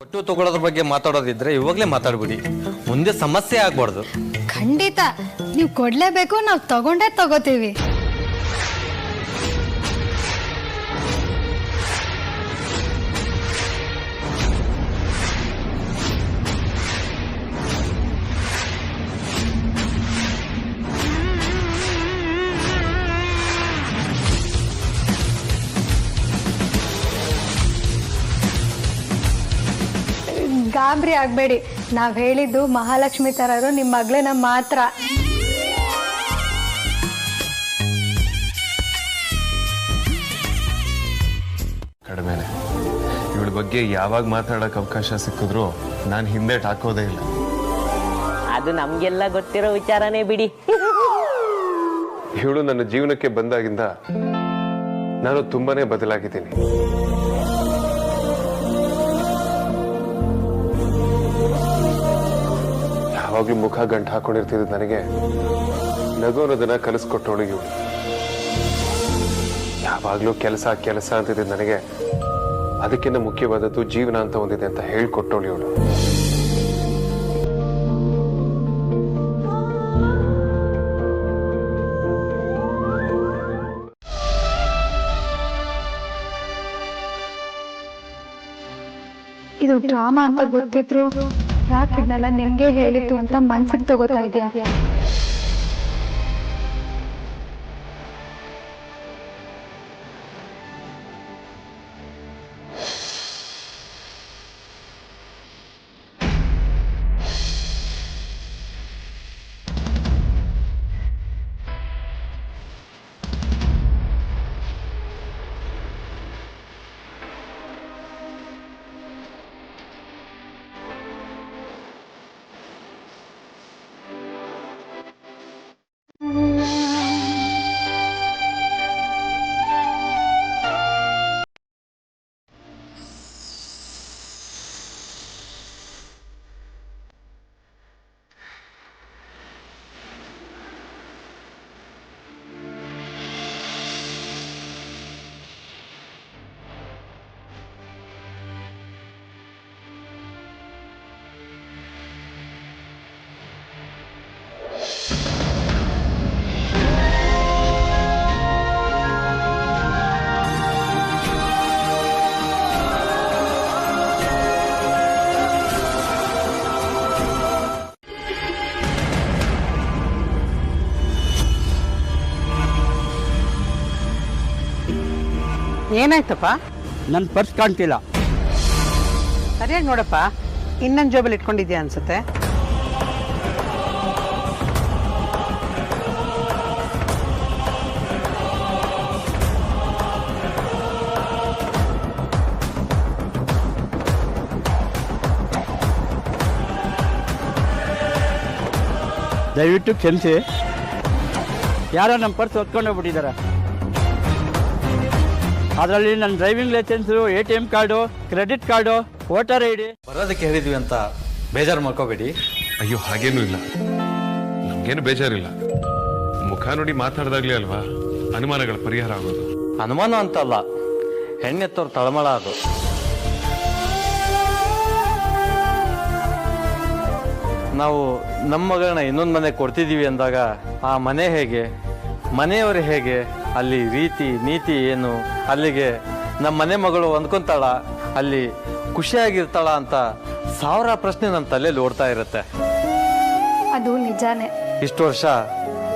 ಒಟ್ಟು ತಗೊಳ್ಳೋದ್ರ ಬಗ್ಗೆ ಮಾತಾಡೋದಿದ್ರೆ ಇವಾಗಲೇ ಮಾತಾಡ್ಬಿಡಿ, ಮುಂದೆ ಸಮಸ್ಯೆ ಆಗ್ಬಾರ್ದು. ಖಂಡಿತ ನೀವು ಕೊಡ್ಲೇಬೇಕು, ನಾವು ತಗೊಂಡೇ ತಗೋತೀವಿ. ಗಾಬರಿ ಆಗ್ಬೇಡಿ, ನಾವ್ ಹೇಳಿದ್ದು ಮಹಾಲಕ್ಷ್ಮಿ ತರರು ನಿಮ್ಮ ಮಗಳನ್ನ ಮಾತ್ರ. ಕಡಿಮೆನೆ. ಇವಳ ಬಗ್ಗೆ ಯಾವಾಗ ಮಾತಾಡಕ್ ಅವಕಾಶ ಸಿಕ್ಕಿದ್ರು ನಾನು ಹಿಂದೆ ಹಾಕೋದೇ ಇಲ್ಲ. ಅದು ನಮ್ಗೆಲ್ಲ ಗೊತ್ತಿರೋ ವಿಚಾರನೇ ಬಿಡಿ. ಇವಳು ನನ್ನ ಜೀವನಕ್ಕೆ ಬಂದಾಗಿಂದ ನಾನು ತುಂಬಾನೇ ಬದಲಾಗಿದ್ದೀನಿ. ಯಾವಾಗ್ಲೂ ಮುಖ ಗಂಟು ಹಾಕೊಂಡಿರ್ತಿದ್ದು ನನಗೆ ನಗೋನೋದನ್ನ ಕಲಿಸ್ಕೊಟ್ಟವಳು ಇವಳು. ಯಾವಾಗ್ಲೂ ಕೆಲಸ ಕೆಲಸ ಅಂತಿದ್ದ ನನಗೆ ಅದಕ್ಕಿಂತ ಮುಖ್ಯವಾದದ್ದು ಜೀವನ ಅಂತ ಒಂದಿದೆ ಅಂತ ಹೇಳ್ಕೊಟ್ಟವಳು ಇವಳು. ಇದು ಡ್ರಾಮಾ ಅಂತ ಗೊತ್ತಿದ್ರು ಯಾಕೆ ಇದನ್ನೆಲ್ಲ ನಿಮ್ಗೆ ಹೇಳಿತ್ತು ಅಂತ ಮನ್ಸಿಗೆ ತಗೋತಾ ಇದೆಯಾ? ಏನಾಯ್ತಪ್ಪ? ನನ್ನ ಪರ್ಸ್ ಕಾಣ್ತಿಲ್ಲ. ಸರಿಯಾಗಿ ನೋಡಪ್ಪ, ಇನ್ನೊಂದು ಜೋಬಲ್ಲಿ ಇಟ್ಕೊಂಡಿದ್ಯಾ ಅನ್ಸುತ್ತೆ. ದಯವಿಟ್ಟು ಕ್ಷಮಿಸಿ, ಯಾರೋ ನಮ್ಮ ಪರ್ಸ್ ಹೊತ್ಕೊಂಡೋಗ್ಬಿಟ್ಟಿದ್ದಾರೆ. ಅದರಲ್ಲಿ ನನ್ನ driving licence, ATM card, credit card, voter ID. ಬರೋದಕ್ಕೆ ಹೇಳಿದ್ವಿ ಅಂತ ಬೇಜಾರು ಮಾಡ್ಕೋಬೇಡಿ. ಅಯ್ಯೋ, ಹಾಗೇನೂ ಇಲ್ಲ, ನಮ್ಗೇನು ಬೇಜಾರಿಲ್ಲ. ಮುಖ ನೋಡಿ ಮಾತಾಡ್ದಾಗ್ಲೇ ಅಲ್ವಾ ಅನುಮಾನಗಳ ಪರಿಹಾರ ಆಗೋದು. ಅನುಮಾನ ಅಂತಲ್ಲ, ಹೆಣ್ಣೆತ್ತವ್ರ ತಳಮಳ ಅದು. ನಾವು ನಮ್ಮ ಮಗಳನ್ನ ಇನ್ನೊಂದು ಮನೆ ಕೊಡ್ತಿದ್ದೀವಿ ಅಂದಾಗ ಆ ಮನೆ ಹೇಗೆ, ಮನೆಯವರು ಹೇಗೆ, ಅಲ್ಲಿ ರೀತಿ ನೀತಿ ಏನು, ಅಲ್ಲಿಗೆ ನಮ್ಮ ಮನೆ ಮಗಳು ಅಂದ್ಕೊಂತಾಳ, ಅಲ್ಲಿ ಖುಷಿಯಾಗಿರ್ತಾಳ ಅಂತ ಸಾವಿರ ಪ್ರಶ್ನೆ ನನ್ನ ತಲೆಯಲ್ಲಿ ಓಡ್ತಾ ಇರುತ್ತೆ. ಅದು ನಿಜಾನೇ. ಇಷ್ಟು ವರ್ಷ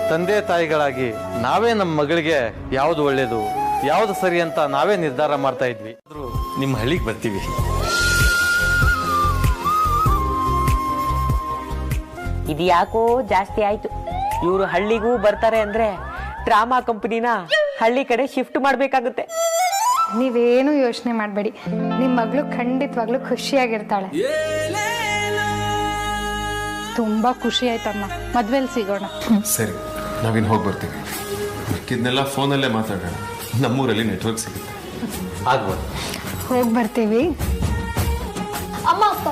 ತಂದೆ ತಾಯಿಗಳಾಗಿ ನಾವೇ ನಮ್ಮ ಮಗಳಿಗೆ ಯಾವುದು ಒಳ್ಳೇದು ಯಾವುದು ಸರಿ ಅಂತ ನಾವೇ ನಿರ್ಧಾರ ಮಾಡ್ತಾ ಇದ್ವಿ. ಆದ್ರೂ ನಿಮ್ಮ ಹಳ್ಳಿಗೆ ಬರ್ತೀವಿ. ಇದು ಯಾಕೋ ಜಾಸ್ತಿ ಆಯ್ತು. ಇವರು ಹಳ್ಳಿಗೂ ಬರ್ತಾರೆ ಅಂದ್ರೆ ಡ್ರಾಮಾ ಕಂಪನಿನ ಹಳ್ಳಿ ಕಡೆ ಶಿಫ್ಟ್ ಮಾಡ್ಬೇಕಾಗುತ್ತೆ. ನೀವೇನು ಯೋಚನೆ ಮಾಡಬೇಡಿ, ನಿಮ್ಮ ಮಗಳು ಖಂಡಿತವಾಗ್ಲೂ ಖುಷಿಯಾಗಿರ್ತಾಳೆ. ತುಂಬಾ ಖುಷಿ ಆಯ್ತಮ್ಮ, ಮದ್ವೆಲ್ ಸಿಗೋಣ. ಸರಿ, ನಾವಿನ್ ಹೋಗಿ ಬರ್ತೀವಿ. ಮಿಕ್ಕಿದ್ನೆಲ್ಲ ಫೋನಲ್ಲೇ ಮಾತಾಡೋಣ. ನಮ್ಮೂರಲ್ಲಿ ನೆಟ್ವರ್ಕ್ ಸಿಗುತ್ತೆ. ಆಗ್ಬೋದು, ಹೋಗಿ ಬರ್ತೀವಿ. ಅಮ್ಮ ಅಪ್ಪ,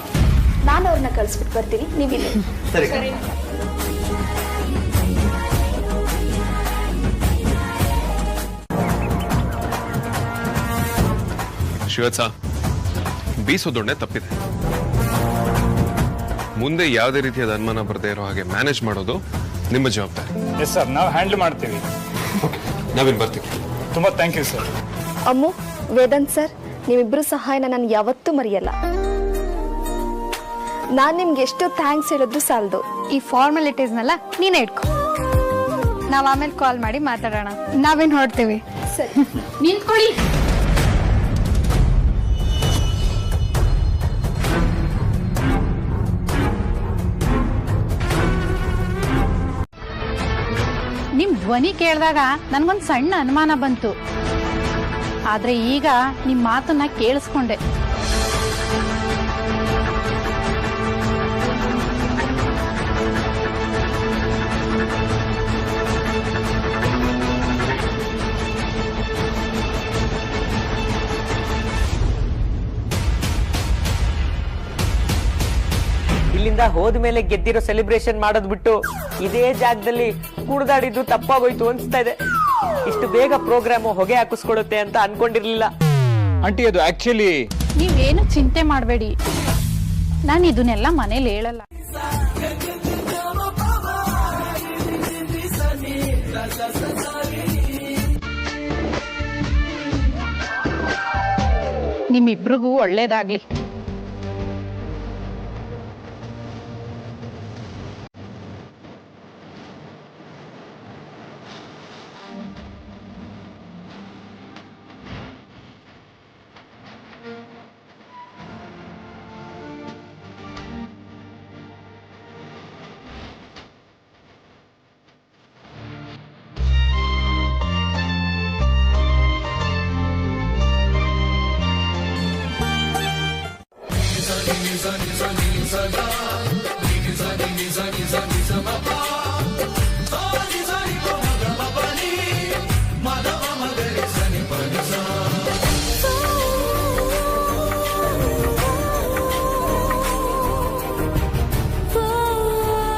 ನಾನು ಅವ್ರನ್ನ ಕಳಿಸ್ಬಿಟ್ಟು ಬರ್ತೀನಿ, ನೀವಿಲ್ಲಿ. ಸರಿ. ಶಿವತ್ಸ, ಬೀಸೋದೊಣ್ಣೆ ತಪ್ಪಿದೆ. ಮುಂದೆ ಯಾವುದೇ ರೀತಿಯಾದ ಅನುಮಾನ ಬರದೇ ಇರೋ ಹಾಗೆ ಮ್ಯಾನೇಜ್ ಮಾಡೋದು ನಿಮ್ಮ ಜವಾಬ್ದಾರಿ. ಎಸ್ ಸರ್, ನಾವು ಹ್ಯಾಂಡಲ್ ಮಾಡ್ತೀವಿ. ನಾವೇನು ಬರ್ತೀವಿ. ತುಂಬ thank you sir. Ammu, Vedant sir, ನೀವಿಬ್ಬರು ಸಹಾಯನ ನಾನು ಯಾವತ್ತೂ ಮರೆಯಲ್ಲ. ನಾನು ನಿಮ್ಗೆ ಎಷ್ಟು ಥ್ಯಾಂಕ್ಸ್ ಹೇಳಿದ್ರು ಸಾಲದು. ಈ ಫಾರ್ಮಾಲಿಟೀಸ್ನೆಲ್ಲ ನೀನೇ ಇಟ್ಕೊ. ನಾವು ಆಮೇಲೆ ಕಾಲ್ ಮಾಡಿ ಮಾತಾಡೋಣ. ನಾವೇನು ಹೊರಡ್ತೀವಿ. ಸರಿ, ನಿಂತ್ಕೊಳ್ಳಿ. ನಿಮ್ ಧ್ವನಿ ಕೇಳಿದಾಗ ನನ್ಗೊಂದು ಸಣ್ಣ ಅನುಮಾನ ಬಂತು. ಆದ್ರೆ ಈಗ ನಿಮ್ ಮಾತನ್ನ ಕೇಳಿಸ್ಕೊಂಡೆ. ಇಲ್ಲಿಂದ ಹೋದ್ಮೇಲೆ ಗೆದ್ದಿರೋ ಸೆಲೆಬ್ರೇಷನ್ ಮಾಡೋದ್ ಬಿಟ್ಟು ಇದೇ ಜಾಗದಲ್ಲಿ ಕುಡ್ದಾಡಿದ್ದು ತಪ್ಪಾಗೋಯ್ತು ಅನ್ಸ್ತಾ ಇದೆ. ಇಷ್ಟು ಬೇಗ ಪ್ರೋಗ್ರಾಮ್ ಹೊಗೆ ಹಾಕಿಸ್ಕೊಳುತ್ತೆ ಅಂತ ಅನ್ಕೊಂಡಿರ್ಲಿಲ್ಲ. ಆಂಟಿ, ಅದು ಆಕ್ಚುಲಿ ನೀವೇನು ಚಿಂತೆ ಮಾಡಬೇಡಿ, ನಾನು ಇದನ್ನೆಲ್ಲ ಮನೇಲಿ ಹೇಳಲ್ಲ. ನಿಮ್ಮಿಬ್ರಿಗೂ ಒಳ್ಳೇದಾಗ್ಲಿ.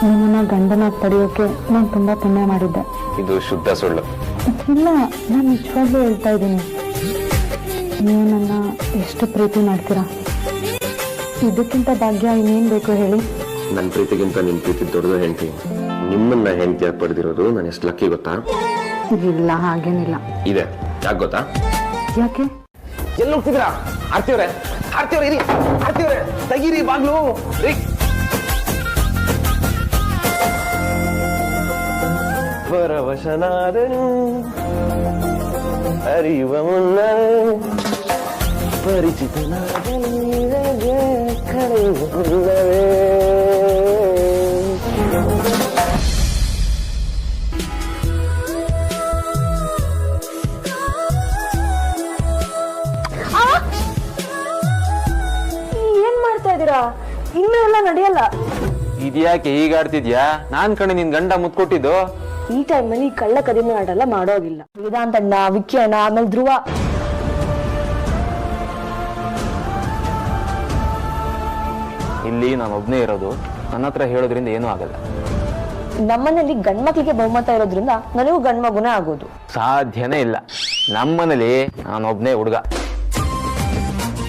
ನಿಮ್ಮನ್ನ ಗಂಡನಾಗಿ ಪಡೆಯೋಕೆ ನಾನು ತುಂಬಾ ಪುಣ್ಯ ಮಾಡಿದ್ದೆ. ಇದು ಶುದ್ಧ ಸುಳ್ಳು. ಇಲ್ಲ, ನಾನು ನಿಜವಾಗ್ಲೂ ಹೇಳ್ತಾ ಇದ್ದೀನಿ. ನೀವು ನನ್ನ ಎಷ್ಟು ಪ್ರೀತಿ ಮಾಡ್ತೀರಾ? ಇದಕ್ಕಿಂತ ಭಾಗ್ಯ ಇನ್ನೇನ್ ಬೇಕು ಹೇಳಿ? ನನ್ನ ಪ್ರೀತಿಗಿಂತ ನಿಮ್ ಪ್ರೀತಿ ದೊಡ್ಡದು ಹೆಂಡತಿ. ನಿಮ್ಮನ್ನ ಹೆಂಡತಿಯಾಗಿ ಪಡೆದಿರೋದು ನಾನು ಎಷ್ಟು ಲಕ್ಕಿ ಗೊತ್ತಾ? ಇಲ್ಲ, ಹಾಗೇನಿಲ್ಲ. ಇದೆ, ಯಾಕೆ ಗೊತ್ತಾ? ಯಾಕೆ? ಎಲ್ಲಿ ಹೋಗ್ತಿದ್ದೀರಾ? ಆರ್ತಿಯವ್ರೆ, ಆರ್ತಿಯವ್ರೆ ಇರಿ, ಆರ್ತಿಯವ್ರೆ ತೆಗೀರಿ ಬಾಗ್ಲು. ಪರವಶನಾದನು ಅರಿಯುವ ಮುನ್ನ ಪರಿಚಿತನಾದನು ಕಳೆಯುವ ಮುನ್ನವೇ. ಏನ್ ಮಾಡ್ತಾ ಇದ್ದೀರಾ? ಇನ್ನು ಎಲ್ಲ ನಡೆಯಲ್ಲ. ಇದ್ಯಾಕೆ ಹೀಗಾಡ್ತಿದ್ಯಾ? ನಾನ್ ಕಣೆ ನಿನ್ ಗಂಡ ಮುತ್ಕೊಟ್ಟಿದ್ದು. ಈ ಟೈಮಲ್ಲಿ ಕಳ್ಳ ಕದಿಮೆ ಆಡಲ್ಲ ಮಾಡೋಗಿಲ್ಲ. ವೇದಾಂತ ಅಣ್ಣ, ವಿಕ್ಕಿ ಅಣ್ಣ, ಆಮೇಲೆ ಧ್ರುವ. ಇಲ್ಲಿ ನಾನು ಒಬ್ನೇ ಇರೋದು. ನನ್ನ ಹತ್ರ ಹೇಳೋದ್ರಿಂದ ಏನೂ ಆಗಲ್ಲ. ನಮ್ಮನೇಲಿ ಗಂಡ್ಮಕ್ಳಿಗೆ ಬಹುಮತ ಇರೋದ್ರಿಂದ ನನಗೂ ಗಂಡ್ಮಗುನೇ ಆಗೋದು. ಸಾಧ್ಯನೇ ಇಲ್ಲ. ನಮ್ಮನೇಲಿ ನಾನೊಬ್ನೇ ಹುಡುಗ,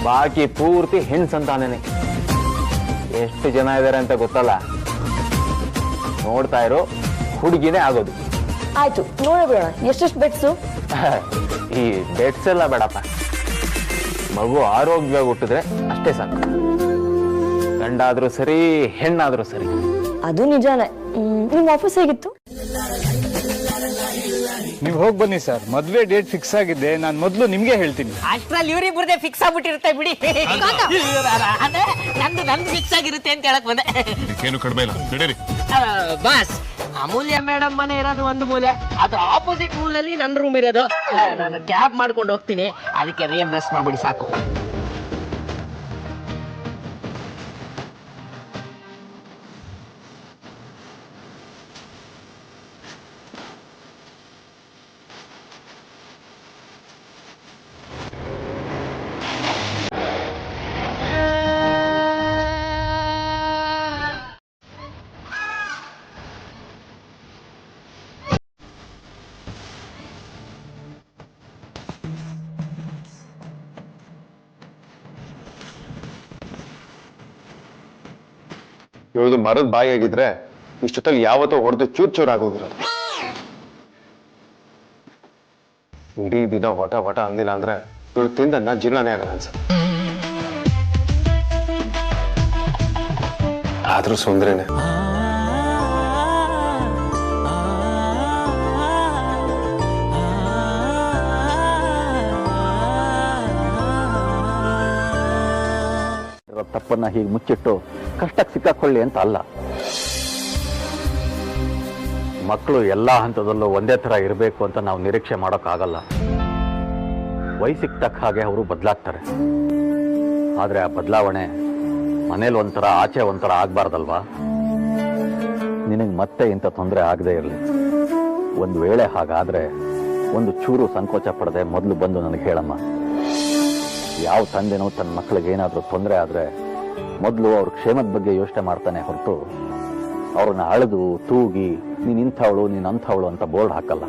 ಬಾಕಿ ಪೂರ್ತಿ ಹೆಣ್ ಸಂತಾನೇನೆ. ಎಷ್ಟು ಜನ ಇದಾರೆ ಅಂತ ಗೊತ್ತಲ್ಲ. ನೋಡ್ತಾ ಇರೋ ಹುಡುಗಿನೇ ಆಗೋದು. ಆಯ್ತು, ನೋಡೇ ಬಿಡೋಣ. ಎಷ್ಟೆಷ್ಟು ಬೆಟ್ಸು? ಈ ಬೆಟ್ಸ್ ಎಲ್ಲ ಬೇಡಪ್ಪ. ಮಗು ಆರೋಗ್ಯವಾಗಿ ಹುಟ್ಟಿದ್ರೆ ಅಷ್ಟೇ ಸಾಕು. ಗಂಡಾದ್ರೂ ಸರಿ, ಹೆಣ್ಣಾದ್ರೂ ಸರಿ. ಅದು ನಿಜಾನೇ. ನಿಮ್ ಆಫೀಸ್ ಹೇಗಿತ್ತು? ನೀವು ಹೋಗಿ ಬನ್ನಿ ಸರ್. ಮದ್ವೆ ಡೇಟ್ ಫಿಕ್ಸ್ ಆಗಿದೆ. ನಾನು ಮೊದಲು ನಿಮ್ಗೆ ಹೇಳ್ತೀನಿ. ಅಷ್ಟ್ರಲ್ಲಿ ಇವರಿಬ್ಬರದೇ ಫಿಕ್ಸ್ ಆಗ್ಬಿಟ್ಟಿರುತ್ತೆ ಬಿಡಿ. ನಂದು ಫಿಕ್ಸ್ ಆಗಿರುತ್ತೆ ಅಂತ ಹೇಳಕ್ ಬಂದೆ. ಏನು ಕಡಿಮೆ ಇಲ್ಲ, ನಡೀರಿ. ಬಾಸ್, ಅಮೂಲ್ಯ ಮೇಡಮ್ ಮನೆ ಇರೋದು ಒಂದು ಮೂಲೆ, ಅದು ಆಪೋಸಿಟ್ ಮೂಲೆಯಲ್ಲಿ ನನ್ನ ರೂಮ್ ಇರೋದು. ನಾನು ಕ್ಯಾಬ್ ಮಾಡ್ಕೊಂಡು ಹೋಗ್ತೀನಿ, ಅದಕ್ಕೆ ರಿಯಂಬರ್ಸ್ ಮಾಡ್ಬಿಡಿ ಸಾಕು. ಇವಳದು ಮರದ ಬಾಯಿ ಆಗಿದ್ರೆ ಇಷ್ಟೊತ್ತಲ್ಲಿ ಯಾವತ್ತೋ ಹೊಡೆದು ಚೂರ್ ಚೂರ್ ಆಗೋಗಿರೋದು. ಇಡೀ ದಿನ ವಟ ವಟ ಅಂದಿಲ್ಲ ಅಂದ್ರೆ ಇವಳು ತಿಂದನ್ನ ಜೀರ್ಣನೇ ಆಗಲ್ಲ ಅನ್ಸುತ್ತೆ. ಆದ್ರೂ ಸುಂದ್ರೇನೆ. ತಪ್ಪನ್ನ ಹೀಗೆ ಮುಚ್ಚಿಟ್ಟು ಕಷ್ಟಕ್ಕೆ ಸಿಕ್ಕಾಕೊಳ್ಳಿ ಅಂತ ಅಲ್ಲ. ಮಕ್ಕಳು ಎಲ್ಲ ಹಂತದಲ್ಲೂ ಒಂದೇ ಥರ ಇರಬೇಕು ಅಂತ ನಾವು ನಿರೀಕ್ಷೆ ಮಾಡೋಕ್ಕಾಗಲ್ಲ. ವಯಸ್ಸಿಗೆ ತಕ್ಕ ಹಾಗೆ ಅವರು ಬದಲಾಗ್ತಾರೆ. ಆದರೆ ಆ ಬದಲಾವಣೆ ಮನೇಲಿ ಒಂಥರ ಆಚೆ ಒಂಥರ ಆಗಬಾರ್ದಲ್ವಾ? ನಿನಗೆ ಮತ್ತೆ ಇಂಥ ತೊಂದರೆ ಆಗದೆ ಇರಲಿ. ಒಂದು ವೇಳೆ ಹಾಗಾದರೆ ಒಂದು ಚೂರು ಸಂಕೋಚ ಪಡದೆ ಮೊದಲು ಬಂದು ನನಗೆ ಹೇಳಮ್ಮ. ಯಾವ ತಂದೆನೂ ತನ್ನ ಮಕ್ಕಳಿಗೆ ಏನಾದರೂ ತೊಂದರೆ ಆದರೆ ಮೊದಲು ಅವ್ರ ಕ್ಷೇಮದ ಬಗ್ಗೆ ಯೋಚನೆ ಮಾಡ್ತಾನೆ ಹೊರತು ಅವ್ರನ್ನ ಅಳೆದು ತೂಗಿ ನೀನು ಇಂಥವಳು ನೀನು ಅಂಥವಳು ಅಂತ ಬೋರ್ಡ್ ಹಾಕಲ್ಲ.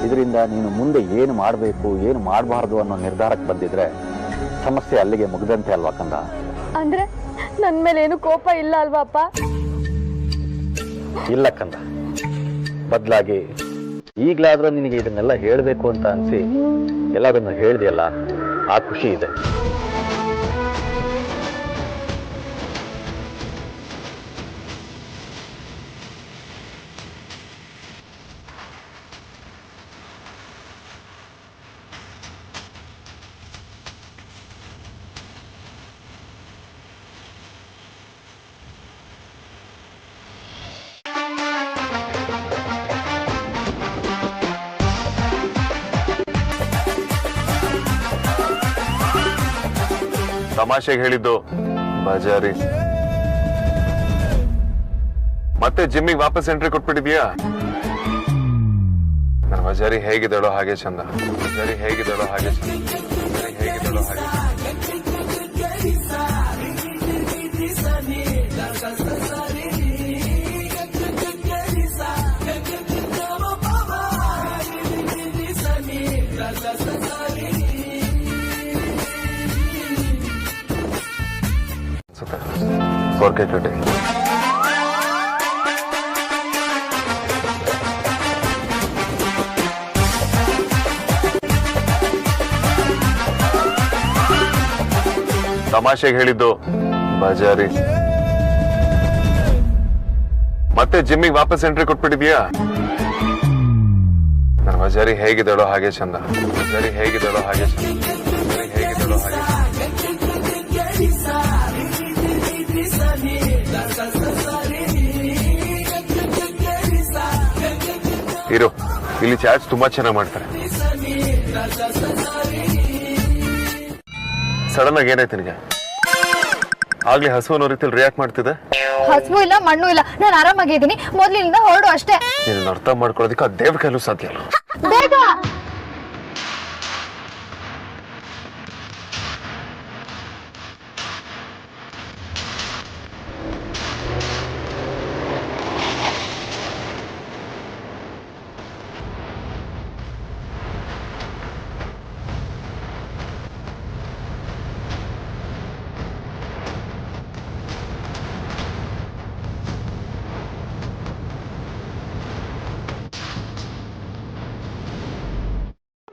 ಇದರಿಂದ ನೀನು ಮುಂದೆ ಏನು ಮಾಡಬೇಕು ಏನು ಮಾಡಬಾರ್ದು ಅನ್ನೋ ನಿರ್ಧಾರಕ್ಕೆ ಬಂದಿದ್ರೆ ಸಮಸ್ಯೆ ಅಲ್ಲಿಗೆ ಮುಗ್ದಂತೆ ಅಲ್ವಾ ಕಂದ? ಅಂದ್ರೆ ನನ್ ಮೇಲೆ ಏನು ಕೋಪ ಇಲ್ಲ ಅಲ್ವಾ ಅಪ್ಪ? ಇಲ್ಲ ಕಂದ. ಬದಲಾಗಿ ಈಗಲಾದ್ರೂ ನಿನಗೆ ಇದನ್ನೆಲ್ಲ ಹೇಳಬೇಕು ಅಂತ ಅನಿಸಿ ಎಲ್ಲದನ್ನು ಹೇಳಿದೆಯಲ್ಲ, ಆ ಖುಷಿ ಇದೆ. ತಮಾಷೆಗೆ ಹೇಳಿದ್ದು ಬಜಾರಿ. ಮತ್ತೆ ಜಿಮ್ಮಿಗೆ ವಾಪಸ್ ಎಂಟ್ರಿ ಕೊಟ್ಬಿಟ್ಟಿದ್ಯಾ? ನನ್ನ ಬಜಾರಿ ಹೇಗಿದ್ದಾಳೋ ಹಾಗೆ ಚಂದ. ಬಜಾರಿ ಹೇಗಿದ್ದಾಳೋ ಹಾಗೆ ಚಂದ. ಬಜಾರಿ ಹೇಗಿದ್ದಾಳೋ ಹಾಗೆ Forget today. ತಮಾಷೆಗೆ ಹೇಳಿದ್ದು ಬಜಾರಿ. ಮತ್ತೆ ಜಿಮ್ಮಿಗೆ ವಾಪಸ್ ಎಂಟ್ರಿ ಕೊಟ್ಬಿಟ್ಟಿದ್ಯಾ? ನನ್ನ ಬಜಾರಿ ಹೇಗಿದ್ದಾಳೋ ಹಾಗೆ ಚಂದ. ಬಜಾರಿ ಹೇಗಿದ್ದಾಳೋ ಹಾಗೆ ಚಂದ. ಬಜಾರಿ ಹೇಗಿದ್ದಾಳೋ ಹಾಗೆ ಇರು. ಇಲ್ಲಿ ಚಾಟ್ಸ್ ತುಂಬಾ ಚೆನ್ನಾಗಿ ಮಾಡ್ತಾರೆ. ಸಡನ್ ಆಗಿ ಏನಾಯ್ತು ನಿನಗೆ? ಆಗ್ಲೇ ಹಸು ಅನ್ನೋ ರೀತಿಯಲ್ಲಿ ರಿಯಾಕ್ಟ್ ಮಾಡ್ತಿದ್ದೆ. ಹಸುವು ಇಲ್ಲ ಮಣ್ಣು ಇಲ್ಲ, ನಾನು ಆರಾಮಾಗಿದ್ದೀನಿ. ಮೊದ್ಲಿಂದ ಹೊರಡು ಅಷ್ಟೇ. ನೀನು ಅರ್ಥ ಮಾಡ್ಕೊಳ್ಳೋದಕ್ಕೆ ಆ ದೇವ್ರ ಕೈಲೂ ಸಾಧ್ಯ ಅಲ್ಲ. ಬೇಗ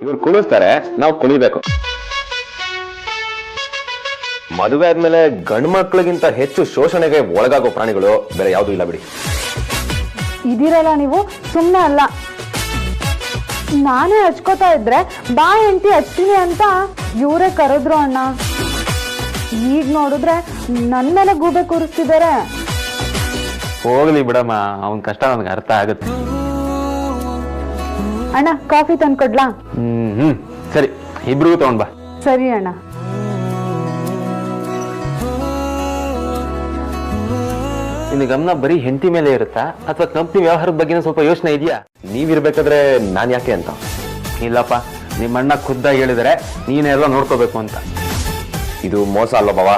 ಇವ್ರು ಕುಣಿಸ್ತಾರೆ, ನಾವು ಕುಣಿಬೇಕು. ಮದುವೆ ಆದ್ಮೇಲೆ ಗಂಡು ಮಕ್ಳಿಗಿಂತ ಹೆಚ್ಚು ಶೋಷಣೆಗೆ ಒಳಗಾಗೋ ಪ್ರಾಣಿಗಳು ಬೇರೆ ಯಾವ್ದು ಇಲ್ಲ ಬಿಡಿ. ಇದಿರಲ್ಲ ನೀವು ಸುಮ್ಮನೆ ಅಲ್ಲ. ನಾನೇ ಹಚ್ಕೋತಾ ಇದ್ರೆ ಬಾ ಹೆಂಡತಿ ಹಚ್ತೀನಿ ಅಂತ ಇವರೇ ಕರೆದ್ರು ಅಣ್ಣ. ಈಗ ನೋಡಿದ್ರೆ ನನ್ನ ಮೇಲೆ ಗೂಬೆ ಕೂರಿಸ್ತಿದ್ದಾರೆ. ಹೋಗ್ಲಿ ಬಿಡಮ್ಮ, ಅವನ ಕಷ್ಟ ನನಗೆ ಅರ್ಥ ಆಗುತ್ತೆ. ಅಣ್ಣ ಕಾಫಿ ತಂದ್ಕೊಡ್ಲಾ? ಸರಿ, ಇಬ್ರಿಗೂ ತಗೊಂಡ್ ಬಾ. ಸರಿ ಅಣ್ಣ. ನಿನ್ನ ಗಮನ ಬರೀ ಹೆಂಡತಿ ಮೇಲೆ ಇರುತ್ತಾ ಅಥವಾ ಕಂಪ್ನಿ ವ್ಯವಹಾರದ ಬಗ್ಗೆ ಸ್ವಲ್ಪ ಯೋಚನೆ ಇದೆಯಾ? ನೀವಿರ್ಬೇಕಾದ್ರೆ ನಾನ್ ಯಾಕೆ ಅಂತ? ಇಲ್ಲಪ್ಪ, ನಿಮ್ಮಣ್ಣ ಖುದ್ದಾಗಿ ಹೇಳಿದರೆ ನೀನೆಲ್ಲ ನೋಡ್ಕೋಬೇಕು ಅಂತ. ಇದು ಮೋಸ ಅಲ್ಲ ಬಾವ.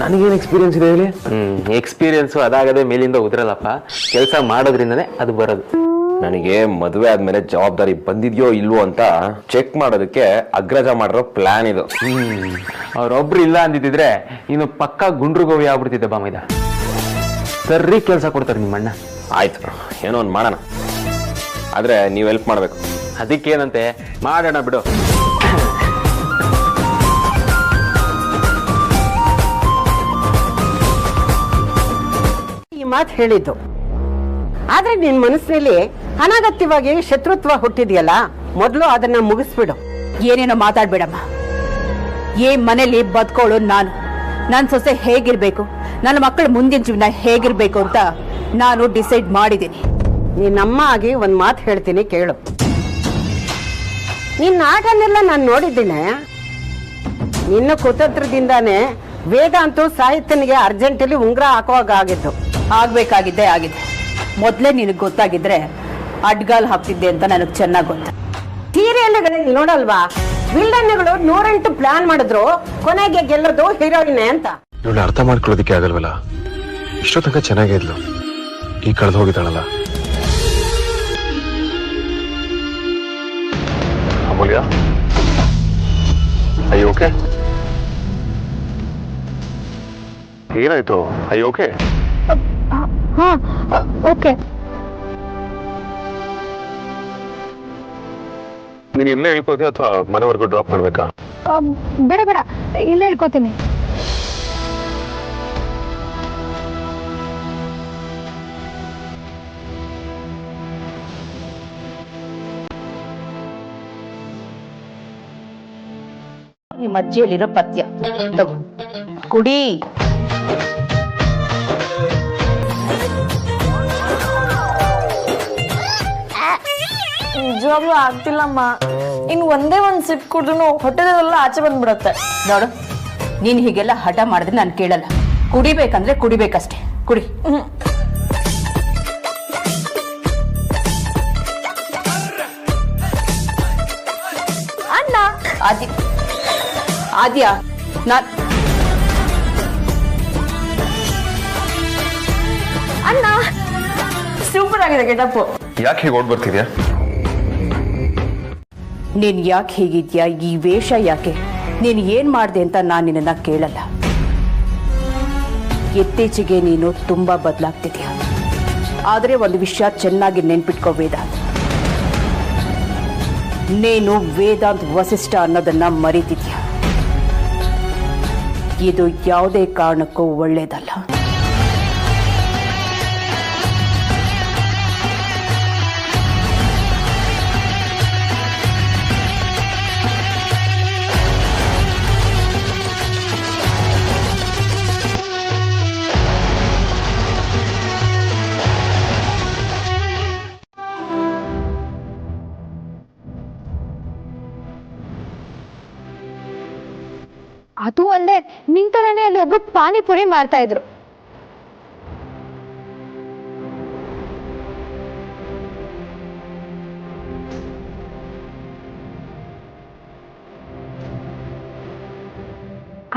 ನನಗೇನು ಎಕ್ಸ್ಪೀರಿಯನ್ಸ್ ಇದೆ ಹೇಳಿ? ಎಕ್ಸ್ಪೀರಿಯನ್ಸು ಅದಾಗದೆ ಮೇಲಿಂದ ಉದ್ರಲ್ಲಪ್ಪ. ಕೆಲಸ ಮಾಡೋದ್ರಿಂದನೇ ಅದು ಬರೋದು. ನನಗೆ ಮದುವೆ ಆದ್ಮೇಲೆ ಜವಾಬ್ದಾರಿ ಬಂದಿದ್ಯೋ ಇಲ್ವೋ ಅಂತ ಚೆಕ್ ಮಾಡೋದಕ್ಕೆ ಅಗ್ರಜ ಮಾಡಿರೋ ಪ್ಲಾನ್ ಇದು. ಅವ್ರೊಬ್ರು ಇಲ್ಲ ಅಂದಿದ್ರೆ ಇನ್ನು ಪಕ್ಕಾ ಗುಂಡ್ರುಗೋವಿ ಆಗ್ಬಿಡ್ತಿದ್ದೆ ಬಾಮೈದ. ಸರಿ ಕೆಲಸ ಕೊಡ್ತಾರೆ ನಿಮ್ಮಣ್ಣ. ಆಯ್ತು, ಏನೋ ಒಂದು ಮಾಡೋಣ. ಆದ್ರೆ ನೀವು ಹೆಲ್ಪ್ ಮಾಡ್ಬೇಕು. ಅದಕ್ಕೇನಂತೆ, ಮಾಡೋಣ ಬಿಡು. ಈ ಮಾತು ಹೇಳಿದ್ದು, ಆದ್ರೆ ನಿನ್ ಮನಸ್ಸಿನಲ್ಲಿ ಅನಗತ್ಯವಾಗಿ ಶತ್ರುತ್ವ ಹುಟ್ಟಿದ್ಯಲ್ಲ, ಮೊದಲು ಅದನ್ನ ಮುಗಿಸ್ಬಿಡು. ಏನೇನೋ ಮಾತಾಡ್ಬೇಡಮ್ಮ. ಮನೇಲಿ ಬದುಕೋಳು ನಾನು. ನನ್ನ ಸೊಸೆ ಹೇಗಿರ್ಬೇಕು, ನನ್ನ ಮಕ್ಕಳ ಮುಂದಿನ ಜೀವನ ಹೇಗಿರ್ಬೇಕು ಅಂತ ನಾನು ಡಿಸೈಡ್ ಮಾಡಿದ್ದೀನಿ. ನಿನ್ನಮ್ಮ ಆಗಿ ಒಂದ್ ಮಾತು ಹೇಳ್ತೀನಿ ಕೇಳು. ನಿನ್ನ ಆಟನೆಲ್ಲ ನಾನು ನೋಡಿದ್ದೀನಿ. ನಿನ್ನ ಕುತಂತ್ರದಿಂದಾನೇ ವೇದಾಂತು ಸಾಹಿತ್ಯನಿಗೆ ಅರ್ಜೆಂಟಲ್ಲಿ ಉಂಗ್ರ ಹಾಕುವಾಗ ಆಗಿತ್ತು. ಆಗ್ಬೇಕಾಗಿದ್ದೆ ಆಗಿದೆ. ಮೊದ್ಲೇ ನಿನಗೆ ಗೊತ್ತಾಗಿದ್ರೆ ಅಡ್ಗಾಲ್ ಹಾಕ್ತಿದ್ದೆ ಅಂತ ನನಗೆ ಚೆನ್ನಾಗಿ ಗೊತ್ತ. ಸೀರಿಯಲ್ಗಳಲ್ಲಿ ನೋಡಲ್ವಾ, ವಿಲ್ಲನ್ಗಳು 108 ಪ್ಲಾನ್ ಮಾಡಿದ್ರು, ಕೊನೆಗೆ ಗೆಲ್ಲೋದು ಹೀರೋಯಿನ್ ಅಂತ. ಇವಳು ಅರ್ಥ ಮಾಡ್ಕೊಳ್ಳೋದಕ್ಕೆ ಆಗಲ್ವಲ್ಲ. ಇಷ್ಟೋ ತನಕ ಚೆನ್ನಾಗೇ ಇದ್ಲು, ಈಗ ಕಳೆದು ಹೋಗಿದ್ದಾಳಲ್ಲ. ಅಮೂಲ್ಯ, ಅಯ್ಯೋ ಓಕೆ? ಏನಾಯ್ತು? ಅಯ್ಯೋ ಓಕೆ? ಓಕೆ. ನೀನು ಇಲ್ಲೇ ಹೇಳ್ಕೋತೀಯ ಅಥವಾ ಮನೆವರೆಗೂ ಡ್ರಾಪ್ ಮಾಡ್ಬೇಕಾ? ಬೇಡ ಬೇಡ, ಇಲ್ಲೇ ಹೇಳ್ಕೊತೀನಿ. ಈ ಮಜ್ಜಿಯಲ್ಲಿರೋ ಪಥ್ಯ ತಗೋ, ಕುಡಿ. ನಿಜವಾಗ್ಲೂ ಆಗ್ತಿಲ್ಲಮ್ಮ. ಇನ್ನು ಒಂದೇ ಒಂದ್ ಸಿಪ್ ಕುಡಿದ್ರು ಹೊಟ್ಟೆದೆಲ್ಲ ಆಚೆ ಬಂದ್ಬಿಡತ್ತೆ. ನೋಡು, ನೀನ್ ಹೀಗೆಲ್ಲ ಹಠ ಮಾಡಿದ್ರೆ ನಾನು ಕೇಳಲ್ಲ. ಕುಡಿಬೇಕಂದ್ರೆ ಕುಡಿಬೇಕಷ್ಟೇ, ಕುಡಿ. ಅಣ್ಣ, ಆದ್ಯ, ನಾನ್ ಅಣ್ಣ ಸೂಪರ್ ಆಗಿದೆ ಗೆಟಪ್. ಯಾಕೆ ಹೀಗೆ ಓಡ್ ಬರ್ತಿದ್ಯಾ? ನೀನ್ ಯಾಕೆ ಹೀಗಿದ್ಯಾ, ಈ ವೇಷ ಯಾಕೆ, ನೀನ್ ಏನ್ ಮಾಡ್ದೆ ಅಂತ ನಾನು ನಿನ್ನ ಕೇಳಲ್ಲ. ಇತ್ತೀಚೆಗೆ ನೀನು ತುಂಬಾ ಬದಲಾಗ್ತಿದ್ಯಾ. ಆದ್ರೆ ಒಂದು ವಿಷಯ ಚೆನ್ನಾಗಿ ನೆನ್ಪಿಟ್ಕೋ ವೇದಾಂತ್, ನೀನು ವೇದಾಂತ್ ವಸಿಷ್ಠ ಅನ್ನೋದನ್ನ ಮರೀತಿದ್ಯಾ. ಇದು ಯಾವುದೇ ಕಾರಣಕ್ಕೂ ಒಳ್ಳೇದಲ್ಲ. ಅದು ಅಲ್ಲೇ ನಿಂತರನೇ ಅಲ್ಲಿ ಒಬ್ರು ಪಾನಿಪುರಿ ಮಾರ್ತಾ ಇದ್ರು.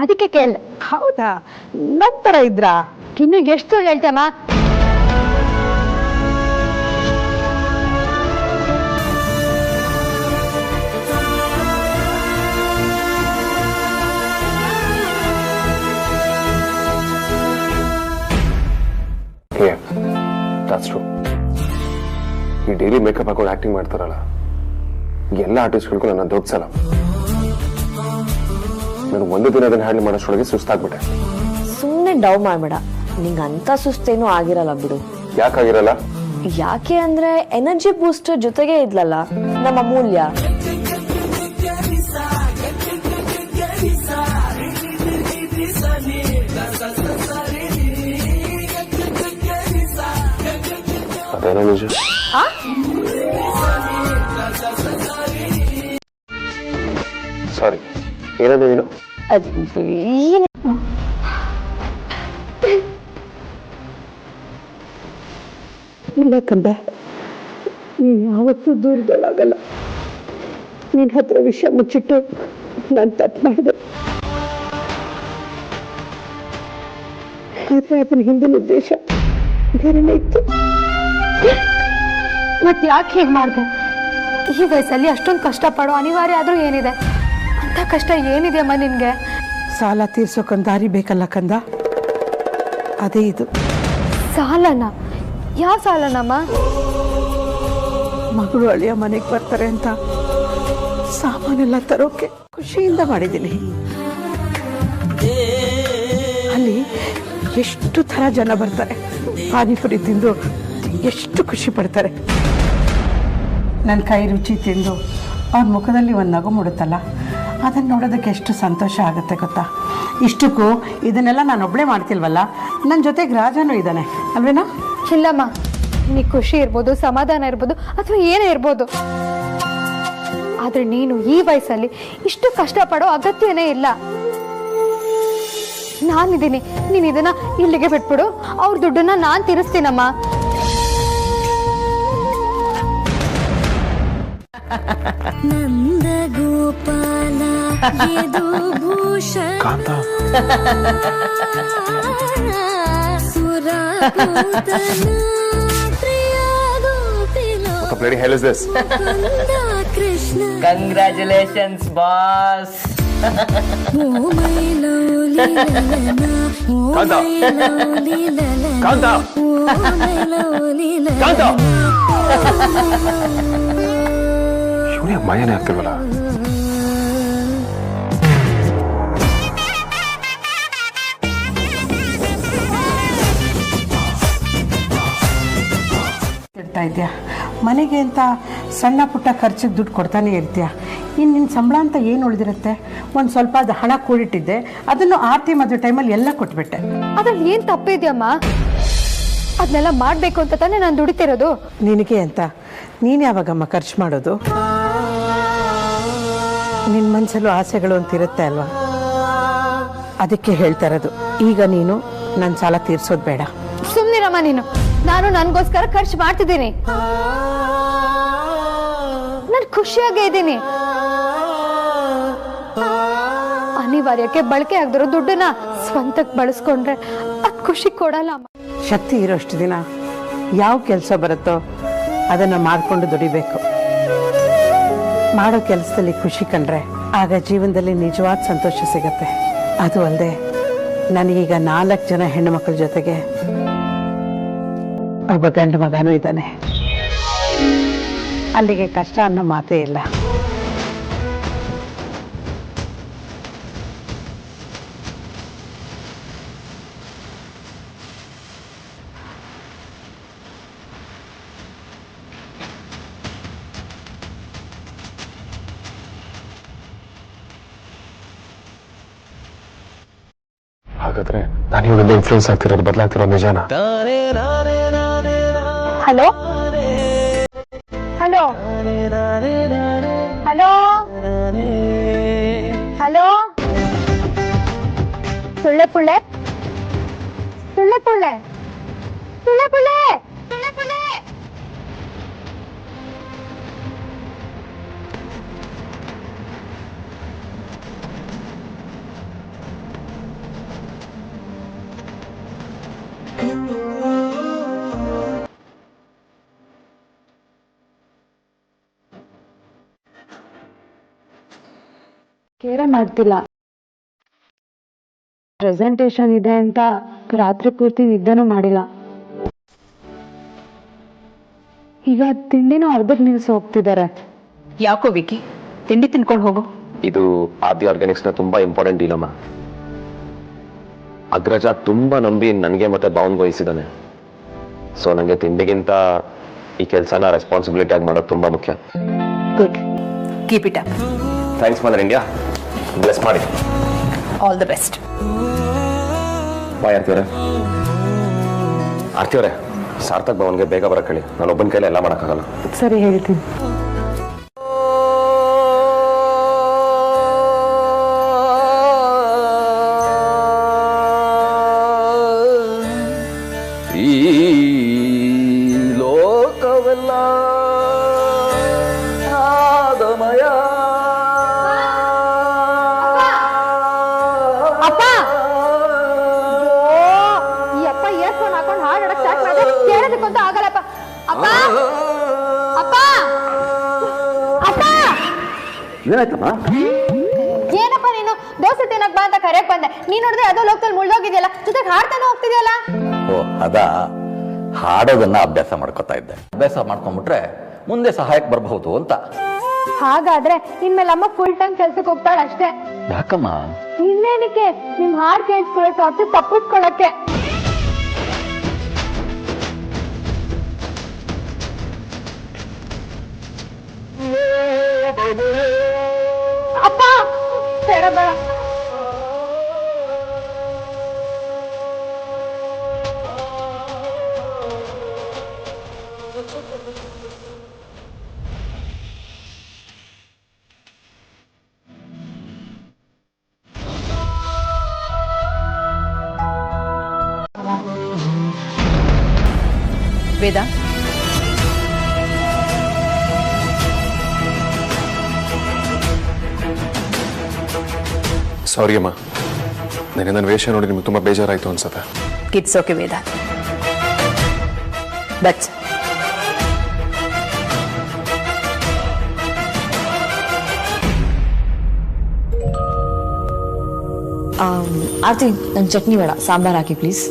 ಅದಕ್ಕೆ ಕೇಳ್ದೆ. ಹೌದಾ, ನಂತರ ಇದ್ರಾ? ಇನ್ನು ಎಷ್ಟು ಹೇಳ್ತಮ್ಮ. that's true. ಈ ಡೈಲಿ ಮೇಕಪ್ ಹಾಕೊಂಡು ಆಕ್ಟಿಂಗ್ ಮಾಡ್ತಾರಲ್ಲ, ಎಲ್ಲ ಆರ್ಟಿಸ್ಟ್ಗಳಿಗೂ ನನ್ನ ದೊಡ್ಡ ಸಲ. ನಾನು ಒಂದು ದಿನ ಅದನ್ನ ಹ್ಯಾಂಡಲ್ ಮಾಡೋಷ್ಟೊಳಗೆ ಸುಸ್ತಾಗ್ಬಿಟ್ಟೆ. ಸುಮ್ಮನೆ ಡವ್ ಮಾಡ್ಬೇಡ, ನಿಂಗೆ ಅಂತ ಸುಸ್ತೇನೂ ಆಗಿರಲ್ಲ ಬಿಡು. ಯಾಕಾಗಿರಲ್ಲ? ಯಾಕೆ ಅಂದ್ರೆ ಎನರ್ಜಿ ಬೂಸ್ಟರ್ ಜೊತೆಗೆ ಇದ್ಲಲ್ಲ ನಮ್ಮ ಅಮೂಲ್ಯ. ಅದೇನೋ ನಿಜ. ಸಾರಿ, ಏನಂದ್ರೆ ನೀನು? ಇಲ್ಲ ಕಂದ, ನೀನ್ ಯಾವತ್ತೂ ದೂರದೊಳಗಲ್ಲ. ನಿನ್ ಹತ್ರ ವಿಷಯ ಮುಚ್ಚಿಟ್ಟು ನಾನು ತಪ್ಪು ಮಾಡಿದೆ. ಆದ್ರೆ ಅದನ್ನ ಹಿಂದಿನ ಉದ್ದೇಶ ಬೇರೆನೇ ಇತ್ತು. ಮತ್ತೆ ಯಾಕೆ ಹೀಗೆ ಮಾಡಿದೆ? ಈ ವಯಸ್ಸಲ್ಲಿ ಅಷ್ಟೊಂದು ಕಷ್ಟಪಡೋ ಅನಿವಾರ್ಯ ಆದರೂ ಏನಿದೆ? ಅಂಥ ಕಷ್ಟ ಏನಿದೆಯಮ್ಮ ನಿನಗೆ? ಸಾಲ ತೀರ್ಸೋಕೊಂದು ದಾರಿ ಬೇಕಲ್ಲ ಕಂದ, ಅದೇ ಇದು. ಸಾಲನ? ಯಾವ ಸಾಲನಮ್ಮ? ಮಗಳು ಅಳಿಯ ಮನೆಗೆ ಬರ್ತಾರೆ ಅಂತ ಸಾಮಾನೆಲ್ಲ ತರೋಕೆ ಖುಷಿಯಿಂದ ಮಾಡಿದ್ದೀನಿ. ಅಲ್ಲಿ ಎಷ್ಟು ಥರ ಜನ ಬರ್ತಾರೆ, ಪಾನಿಪುರಿ ತಿಂದು ಎಷ್ಟು ಖುಷಿ ಪಡ್ತಾರೆ. ನನ್ನ ಕೈ ರುಚಿ ತಿಂದು ಅವ್ರ ಮುಖದಲ್ಲಿ ಒಂದು ನಗು ಮೂಡುತ್ತಲ್ಲ, ಅದನ್ನು ನೋಡೋದಕ್ಕೆ ಎಷ್ಟು ಸಂತೋಷ ಆಗುತ್ತೆ ಗೊತ್ತಾ. ಇಷ್ಟಕ್ಕೂ ಇದನ್ನೆಲ್ಲ ನಾನು ಒಬ್ಬಳೇ ಮಾಡ್ತಿಲ್ವಲ್ಲ, ನನ್ನ ಜೊತೆಗೆ ರಾಜನೂ ಇದ್ದಾನೆ ಅಲ್ವೇನಾ? ಇಲ್ಲಮ್ಮ, ನೀ ಖುಷಿ ಇರ್ಬೋದು, ಸಮಾಧಾನ ಇರ್ಬೋದು, ಅಥವಾ ಏನೇ ಇರ್ಬೋದು, ಆದ್ರೆ ನೀನು ಈ ವಯಸ್ಸಲ್ಲಿ ಇಷ್ಟು ಕಷ್ಟಪಡೋ ಅಗತ್ಯನೇ ಇಲ್ಲ. ನಾನಿದ್ದೀನಿ, ನೀನು ಇದನ್ನ ಇಲ್ಲಿಗೆ ಬಿಟ್ಬಿಡು. ಅವ್ರ ದುಡ್ಡನ್ನ ನಾನು ತೀರಿಸ್ತೀನಮ್ಮ. Nanda Gopala Kantha What the bloody hell is this? Congratulations boss. Kantha Kantha Kantha ಇವನೇ ಮಾಯನೇ ಆಗ್ತಿಲ್ವಲ್ಲ. ಇರ್ತಾ ಇದೆಯಾ ಮನೆಗೆ ಅಂತ ಸಣ್ಣ ಪುಟ್ಟ ಖರ್ಚಿಗೆ ದುಡ್ಡು ಕೊಡ್ತಾನೆ ಇರ್ತೀಯ. ಇನ್ನು ನಿನ್ನ ಸಂಬಳ ಅಂತ ಏನು ಉಳಿದಿರುತ್ತೆ? ಒಂದು ಸ್ವಲ್ಪ ಅದು ಹಣ ಕೂಡಿಟ್ಟಿದ್ದೆ, ಅದನ್ನು ಆರತಿ ಮದುವೆ ಟೈಮಲ್ಲಿ ಎಲ್ಲ ಕೊಟ್ಬಿಟ್ಟೆ. ಅದ್ರಲ್ಲಿ ಏನು ತಪ್ಪಿದ್ಯಮ್ಮ? ಅದನ್ನೆಲ್ಲ ಮಾಡಬೇಕು ಅಂತ ತಾನೇ ನಾನು ದುಡಿತಿರೋದು. ನಿನಗೆ ಅಂತ ನೀನು ಯಾವಾಗಮ್ಮ ಖರ್ಚು ಮಾಡೋದು? ನಿನ್ನ ಮನಸ್ಸಲ್ಲೂ ಆಸೆಗಳು ಅಂತ ಇರುತ್ತೆ ಅಲ್ವಾ? ಅದಕ್ಕೆ ಹೇಳ್ತಾ ಇರೋದು, ಈಗ ನೀನು ನನ್ನ ಸಾಲ ತೀರ್ಸೋದು ಬೇಡ. ಸುಮ್ಮನಿರಮ್ಮ ನೀನು. ನಾನು ನನಗೋಸ್ಕರ ಖರ್ಚು ಮಾಡ್ತಿದ್ದೀನಿ, ನಾನು ಖುಷಿಯಾಗೇ ಇದ್ದೀನಿ. ಅನಿವಾರ್ಯಕ್ಕೆ ಬಳಕೆ ಆಗದಿರೋ ದುಡ್ಡನ್ನ ಸ್ವಂತಕ್ಕೆ ಬಳಸ್ಕೊಂಡ್ರೆ ಅದು ಖುಷಿ ಕೊಡಲ್ಲ ಅಮ್ಮ. ಶಕ್ತಿ ಇರೋಷ್ಟು ದಿನ ಯಾವ ಕೆಲಸ ಬರುತ್ತೋ ಅದನ್ನು ಮಾಡಿಕೊಂಡು ದುಡಿಬೇಕು. ಮಾಡೋ ಕೆಲಸದಲ್ಲಿ ಖುಷಿ ಕಂಡ್ರೆ ಆಗ ಜೀವನದಲ್ಲಿ ನಿಜವಾದ ಸಂತೋಷ ಸಿಗತ್ತೆ. ಅದು ಅಲ್ಲದೆ ನನಗೀಗ 4 ಜನ ಹೆಣ್ಣು ಮಕ್ಕಳ ಜೊತೆಗೆ ಒಬ್ಬ ಗಂಡು ಮಗನೂ ಇದ್ದಾನೆ. ಅಲ್ಲಿಗೆ ಕಷ್ಟ ಅನ್ನೋ ಮಾತೇ ಇಲ್ಲ. ಹಾಗಾದ್ರೆ ನಾನು ಇವನಿಂದ ಇನ್ಫ್ಲೂಯೆನ್ಸ್ ಆಗ್ತಿರೋದು, ಬದಲಾಗ್ತಿರೋದು ನಿಜಾನ? ಹಲೋ ಹಲೋ ಹಲೋ ಹಲೋ ಸುಳ್ಳೆ ಪುಳ್ಳೆ ಸುಳ್ಳೆ ಪುಳ್ಳೆ ಸುಳ್ಳೆ ಪುಳ್ಳೆ ಸುಳ್ಳೆ ಪುಳ್ಳೆ. ಕೇರೆ ಮಾಡ್ತಿಲ್ಲ. ಪ್ರೆಸೆಂಟೇಶನ್ ಇದೆ ಅಂತ ರಾತ್ರಿ ಪೂರ್ತಿ ನಿದ್ದೆನೂ ಮಾಡಿಲ್ಲ. ಈಗ ತಿಂಡಿನೂ ಅರ್ಧಕ್ಕೆ ನಿಲ್ಸಿ ಹೋಗ್ತಿದ್ದಾರೆ. ಯಾಕೋ ವಿಕಿ, ತಿಂಡಿ ತಿನ್ಕೊಂಡು ಹೋಗು. ಇದು ಆದಿ ಆರ್ಗ್ಯಾನಿಕ್ಸ್ನ ತುಂಬಾ ಇಂಪಾರ್ಟೆಂಟ್ ಡೀಲಮ್ಮ. ಅಗ್ರಜ ತುಂಬಾ ನಂಬಿ ನನಗೆ ಮತ್ತೆ ಭಾವನ್ಗೆ ವಹಿಸಿದ್ದಾನೆ. ಸೊ ನನಗೆ ತಿಂಡಿಗಿಂತ ಈ ಕೆಲಸನ ರೆಸ್ಪಾನ್ಸಿಬಿಲಿಟಿ ಆಗಿ ಮಾಡೋದು ತುಂಬಾ ಮುಖ್ಯ. Good, keep it up. Thanks mother India, bless ಮಾಡಿ. All the best. ಬಾಯ್ ಆರ್ತಿಯವರೇ. ಆರ್ತಿಯವರೇ, ಸಾರ್ಥಕ್ ಭವನ್ಗೆ ಬೇಗ ಬರಕ್ಕೆ ಹೇಳಿ. ನಾನು ಒಬ್ಬನ ಕೈಲಿ ಎಲ್ಲ ಮಾಡೋಕ್ಕಾಗಲ್ಲ. ಸರಿ, ಹೇಳ್ತೀನಿ. ಈ ಲೋಕವೆಲ್ಲ ನಾದಮಯ. ಅಪ್ಪ, ಈ ಅಪ್ಪ ಇಯರ್ಫೋನ್ ಹಾಕೊಂಡು ಹಾಡಾಡಕ್ ಸ್ಟಾರ್ಟ್ ಮಾಡಿದ್ರೆ ಕೇಳೋದಕ್ಕಂತೂ ಆಗಲ್ಲಪ್ಪ. ಅಪ್ಪ ಏನಾಯ್ತಮ್ಮ? ಏನಪ್ಪ ನೀನು ದೋಸೆ ತಿನ್ನಕ್ ಬಾ ಅಂತ ಕರೆಯಕ್ ಬಂದೆ, ನೀನ್ ನೋಡಿದ್ರೆ ಅದೋ ಲೋಕದಲ್ಲಿ ಮುಳ್ದೋಗಿದ್ಯಲ್ಲ, ಜೊತೆಗೆ ಹಾಡ್ತಾನೆ ಹೋಗ್ತಿದ್ಯಲ್ಲ. ಓ ಅದಾ, ಹಾಡೋದನ್ನ ಅಭ್ಯಾಸ ಮಾಡ್ಕೊತಾ ಇದ್ದೆ. ಅಭ್ಯಾಸ ಮಾಡ್ಕೊಂಡ್ಬಿಟ್ರೆ ಮುಂದೆ ಸಹಾಯಕ್ಕೆ ಬರಬಹುದು ಅಂತ. ಹಾಗಾದ್ರೆ ಇನ್ಮೇಲೆ ಅಮ್ಮ ಫುಲ್ ಟೈಮ್ ಕೆಲ್ಸಕ್ಕೆ ಹೋಗ್ತಾಳ ಅಷ್ಟೇ. ಯಾಕಮ್ಮ? ಇನ್ನೇನಕ್ಕೆ ನಿಮ್ ಹಾಡ್ ಕೇಳಿಸ್ಕೊಳಕ್ಕೆ ಹೊತ್ತು ತಪ್ಪಿಸ್ಕೊಳಕ್ಕೆ. ಅಪ್ಪ ಬೇಡ ಬೇಡ. ವೇದ, ಸಾರಿ ಅಮ್ಮ, ನನ್ನ ವೇಷ ನೋಡಿ ನಿಮ್ಗೆ ತುಂಬಾ ಬೇಜಾರಾಯ್ತು ಅನ್ಸುತ್ತೆ. It's okay Veda. ಬಟ್ ಆರ್ತಿ, ನಂಗೆ ಚಟ್ನಿ ಬೇಡ, ಸಾಂಬಾರ್ ಹಾಕಿ ಪ್ಲೀಸ್.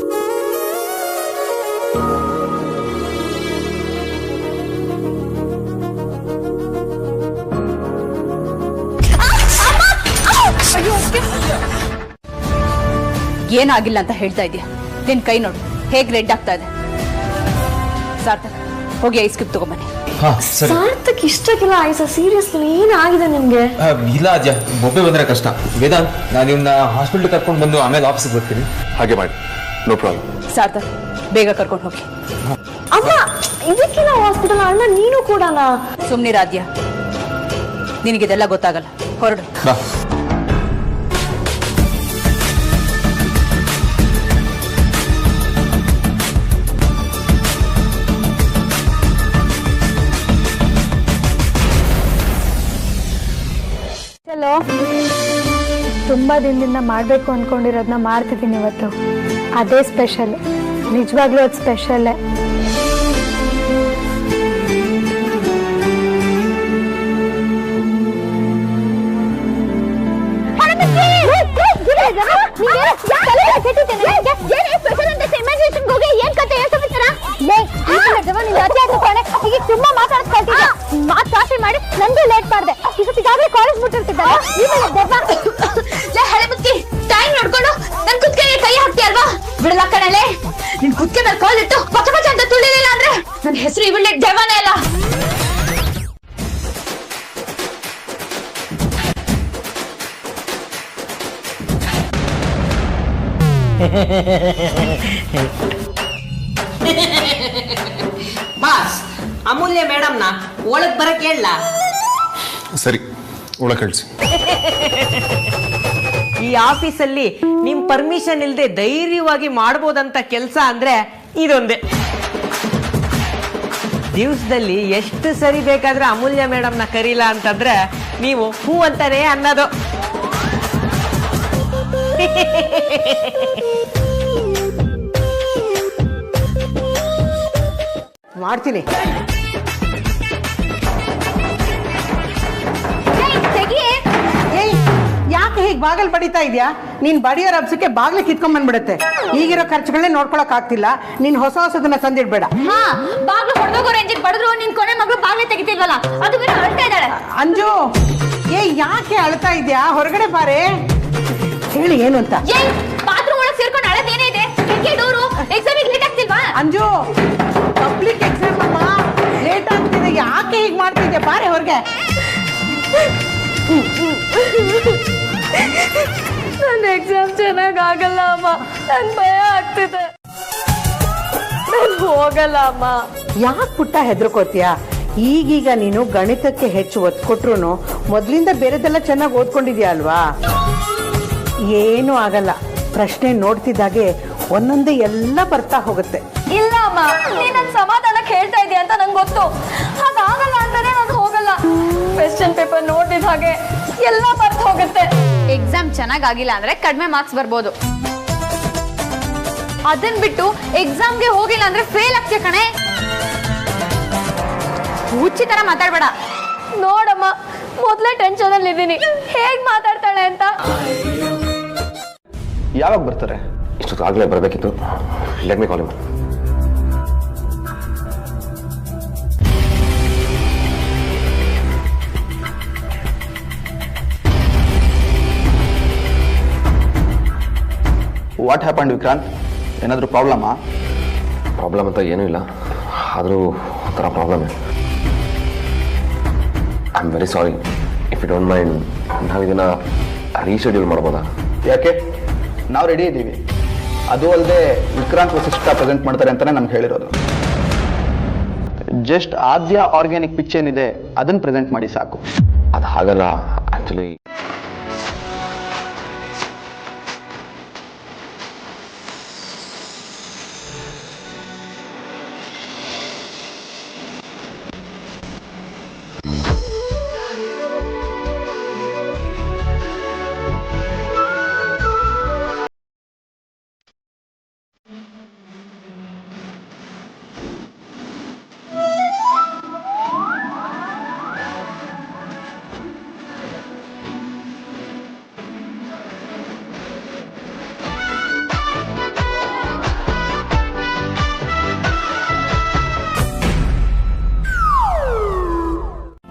ಏನಾಗಿಲ್ಲ ಅಂತ ಹೇಳ್ತಾ ಇದೀಯ? ನಿನ್ ಕೈ ನೋಡು ಹೇಗ್ ರೆಡ್ ಆಗ್ತಾ ಇದೆ. ಸಾರ್ಥಕ್, ಹೋಗಿ ಐಸ್ ಕ್ಯೂಬ್ ತಗೊಂಬನ್ನಿ. ಸಾರ್ಥಕ್ ಇಷ್ಟಕ್ಕೆಲ್ಲ ಆಯ್ಸ? ಸೀರಿಯಸ್ಲಿ ಏನಾಗಿದೆ ನಿಮ್ಗೆ? ಇಲ್ಲ ಅಜ್ಜ, ಒಬ್ಬೇ ಬಂದ್ರೆ ಕಷ್ಟ. ವೇದಾಂತ್, ನಾನು ನಿಮ್ನ ಹಾಸ್ಪಿಟಲ್ ಕರ್ಕೊಂಡು ಬಂದು ಆಮೇಲೆ ಆಫೀಸ್ಗೆ ಬರ್ತೀನಿ. ಹಾಗೆ ಮಾಡಿ, ನೋ ಪ್ರಾಬ್ಲಮ್. ಸಾರ್ಥಕ್, ಬೇಗ ಕರ್ಕೊಂಡು ಹೋಗಿ. ಅಮ್ಮ, ಇದಕ್ಕೆಲ್ಲ ಹಾಸ್ಪಿಟಲ್? ಅಣ್ಣ ನೀನು ಕೂಡಲ್ಲ. ಸುಮ್ನಿರಾದ್ಯ, ನಿನಗಿದೆಲ್ಲ ಗೊತ್ತಾಗಲ್ಲ. ಹೊರಡು. ಚಲೋ, ತುಂಬಾ ದಿನದಿಂದ ಮಾಡ್ಬೇಕು ಅನ್ಕೊಂಡಿರೋದನ್ನ ಮಾಡ್ತಿದ್ದೀನಿ ಇವತ್ತು. ಅದೇ ಸ್ಪೆಷಲ್, ನಿಜವಾಗ್ಲೂ ಅದು ಸ್ಪೆಷಲ್ಲೇ. ತುಂಬಾ ಮಾತಾಡ್ಸ್ಕೊಳ್ತಿದ್ದೆ ಮಾಡಿ ನಂದು ಲೇಟ್ ಮಾಡಿದೆ. ಇಷ್ಟೊತ್ತಿಗಾಗಲೇ ಕಾಲೇಜ್ ಮುಟ್ಟಿರ್ತಿದ್ದಾರೆ. ಟೈಮ್ ನೋಡ್ಕೊಂಡು ನನ್ ಕುತ್ತಿಗೆಗೆ ಕೈ ಹಾಕ್ತೀಯಲ್ವಾ? ಬಿಡಲ್ಲ ಕಣಲೆ, ನಿನ್ ಕುತ್ತಿಗೆ ಮೇಲೆ ಕಾಲಿಟ್ಟು ಪಚ ಪಚ ಅಂತ ತುಳಿಲಿಲ್ಲ ಅಂದ್ರೆ ನನ್ನ ಹೆಸರು ಇವಳೆ ಜವಾನೇ ಅಲ್ಲ. ಬಾಸ್, ಅಮೂಲ್ಯ ಮೇಡಮ್ನ ಒಳಗ್ ಬರಕ್ ಹೇಳ. ಸರಿ, ಒಳಗೆ ಕಳಿಸಿ. ಈ ಆಫೀಸಲ್ಲಿ ನಿಮ್ ಪರ್ಮಿಷನ್ ಇಲ್ಲದೆ ಧೈರ್ಯವಾಗಿ ಮಾಡ್ಬೋದಂತ ಕೆಲಸ ಅಂದ್ರೆ ಇದೊಂದೇ. ದಿವಸದಲ್ಲಿ ಎಷ್ಟು ಸರಿ ಬೇಕಾದ್ರೆ ಅಮೂಲ್ಯ ಮೇಡಮ್ನ ಕರೀಲ ಅಂತಂದ್ರೆ ನೀವು ಹೂ ಅಂತಾನೆ ಅನ್ನೋದು. ಮಾಡ್ತೀನಿ. ಯಾಕೆ ಹೀಗೆ ಬಾಗಲ್ ಬಡಿತಾ ಇದ್ಯಾ? ನೀನ್ ಬಡಿಯೋ ರಬ್ಸಕ್ಕೆ ಬಾಗ್ಲೆ ಕಿತ್ಕೊಂಡ್ ಬಂದ್ಬಿಡುತ್ತೆ. ಈಗಿರೋ ಖರ್ಚುಗಳನ್ನೇ ನೋಡ್ಕೊಳಕ್ ಆಗ್ತಿಲ್ಲ. ನೀನ್ ಹೊಸ ಹೊಸದನ್ನ ತಂದಿಡ್ಬೇಡ. ಬಾಗ್ಲು ಹೊಡೆದೋಗೋ ರೇಂಜಿಗೆ ಬಡಿದ್ರು ನಿನ್ ಕೊನೆ ಮಗಳು ಬಾಗ್ಲೆ ತೆಗಿತಿಲ್ವಲ್ಲ, ಅದು ಬೇರೆ ಅಳ್ತಾ ಇದ್ದಾಳೆ. ಅಂಜು, ಯಾಕೆ ಅಳ್ತಾ ಇದ್ಯಾ? ಹೊರಗಡೆ ಬಾರೆ, ಹೇಳಿ ಏನು ಅಂತ. ಬಾತ್ರೂಮ್ ಒಳಗೆ ಸೇರ್ಕೊಂಡು ಅಳದೇನೇ ಇದೆ? ಡೋರು ಎಕ್ಸಾಮಿಗೆ ಲೇಟ್ ಆಗ್ತಿಲ್ವಾ? ಅಂಜು, ಪಬ್ಲಿಕ್ ಎಕ್ಸಾಮ್ ಅಮ್ಮ, ಲೇಟ್ ಆಗ್ತಿದೆ. ಯಾಕೆ ಹೀಗೆ ಮಾಡ್ತಿದ್ಯಾ? ಬಾರೆ ಹೊರಗೆ. ನನ್ನ ಎಕ್ಸಾಮ್ ಚೆನ್ನಾಗ್ ಆಗಲ್ಲ ಅಮ್ಮ, ನನ್ ಭಯ ಆಗ್ತಿದೆ. ನಾನು ಹೋಗಲ್ಲ ಅಮ್ಮ. ಯಾಕೆ ಪುಟ್ಟ ಹೆದರ್ಕೋತೀಯ? ಈಗೀಗ ನೀನು ಗಣಿತಕ್ಕೆ ಹೆಚ್ಚು ಒತ್ತು ಕೊಟ್ರು ಮೊದ್ಲಿಂದ ಬೇರೆದೆಲ್ಲ ಚೆನ್ನಾಗಿ ಓದ್ಕೊಂಡಿದ್ಯಾ ಅಲ್ವಾ? ಏನೂ ಆಗಲ್ಲ. ಪ್ರಶ್ನೆ ನೋಡ್ತಿದ್ದಾಗೆ ಒಂದೊಂದೇ ಎಲ್ಲ ಬರ್ತಾ ಹೋಗುತ್ತೆ. ಇಲ್ಲ ಅಮ್ಮ, ನೀನ್ ನನ್ ಸಮಾಧಾನಕ್ಕೆ ಹೇಳ್ತಾ ಇದೀಯ ಅಂತ ನಂಗೆ ಗೊತ್ತು. ಹಾಗಾಗಲ್ಲ ಅಂತಾನೆ ನಾನು ಹೋಗಲ್ಲ. ಕ್ವೆಶ್ಚನ್ ಪೇಪರ್ ನೋಡಿದ ಹಾಗೆ ಎಲ್ಲ ಬರ್ತ ಹೋಗುತ್ತೆ. ಎಕ್ಸಾಮ್ ಚೆನ್ನಾಗಿಲ್ಲ ಅಂದ್ರೆ ಕಡಿಮೆ ಮಾರ್ಕ್ಸ್ ಬರ್ಬೋದು. ಅದನ್ ಬಿಟ್ಟು ಎಕ್ಸಾಮ್ಗೆ ಹೋಗಿಲ್ಲ ಅಂದ್ರೆ ಫೇಲ್ ಆಗ್ತೀಯ ಕಣೆ. ಹುಚ್ಚಿ ತರ ಮಾತಾಡ್ಬೇಡ. ನೋಡಮ್ಮ, ಮೊದಲೇ ಟೆನ್ಷನಲ್ಲಿ ಇದ್ದೀನಿ, ಹೇಗ್ ಮಾತಾಡ್ತಾಳೆ ಅಂತ. ಯಾವಾಗ ಬರ್ತಾರೆ? ಇಷ್ಟೊತ್ತಾಗಲೇ ಬರಬೇಕಿತ್ತು. Let me call him. What happened Vikrant? ಏನಾದರೂ ಪ್ರಾಬ್ಲಮಾ? ಪ್ರಾಬ್ಲಮ್ ಅಂತ ಏನೂ ಇಲ್ಲ, ಆದರೂ ಒಂಥರ problem. I am very sorry. If you don't mind, ನಾವು ಇದನ್ನು ರೀಶೆಡ್ಯೂಲ್ ಮಾಡ್ಬೋದಾ? ಯಾಕೆ? ನಾವು ರೆಡಿ ಇದ್ದೀವಿ. ಅದು ಅಲ್ಲದೆ ವಿಕ್ರಾಂತ್ ವಸಿಷ್ಠ ಪ್ರೆಸೆಂಟ್ ಮಾಡ್ತಾರೆ ಅಂತಲೇ ನಮ್ಗೆ ಹೇಳಿರೋದು. ಜಸ್ಟ್ ಆದ್ಯ ಆರ್ಗ್ಯಾನಿಕ್ ಪಿಚ್ ಏನಿದೆ ಅದನ್ನು ಪ್ರೆಸೆಂಟ್ ಮಾಡಿ ಸಾಕು. ಅದು ಹಾಗಲ್ಲ ಆ್ಯಕ್ಚುಲಿ.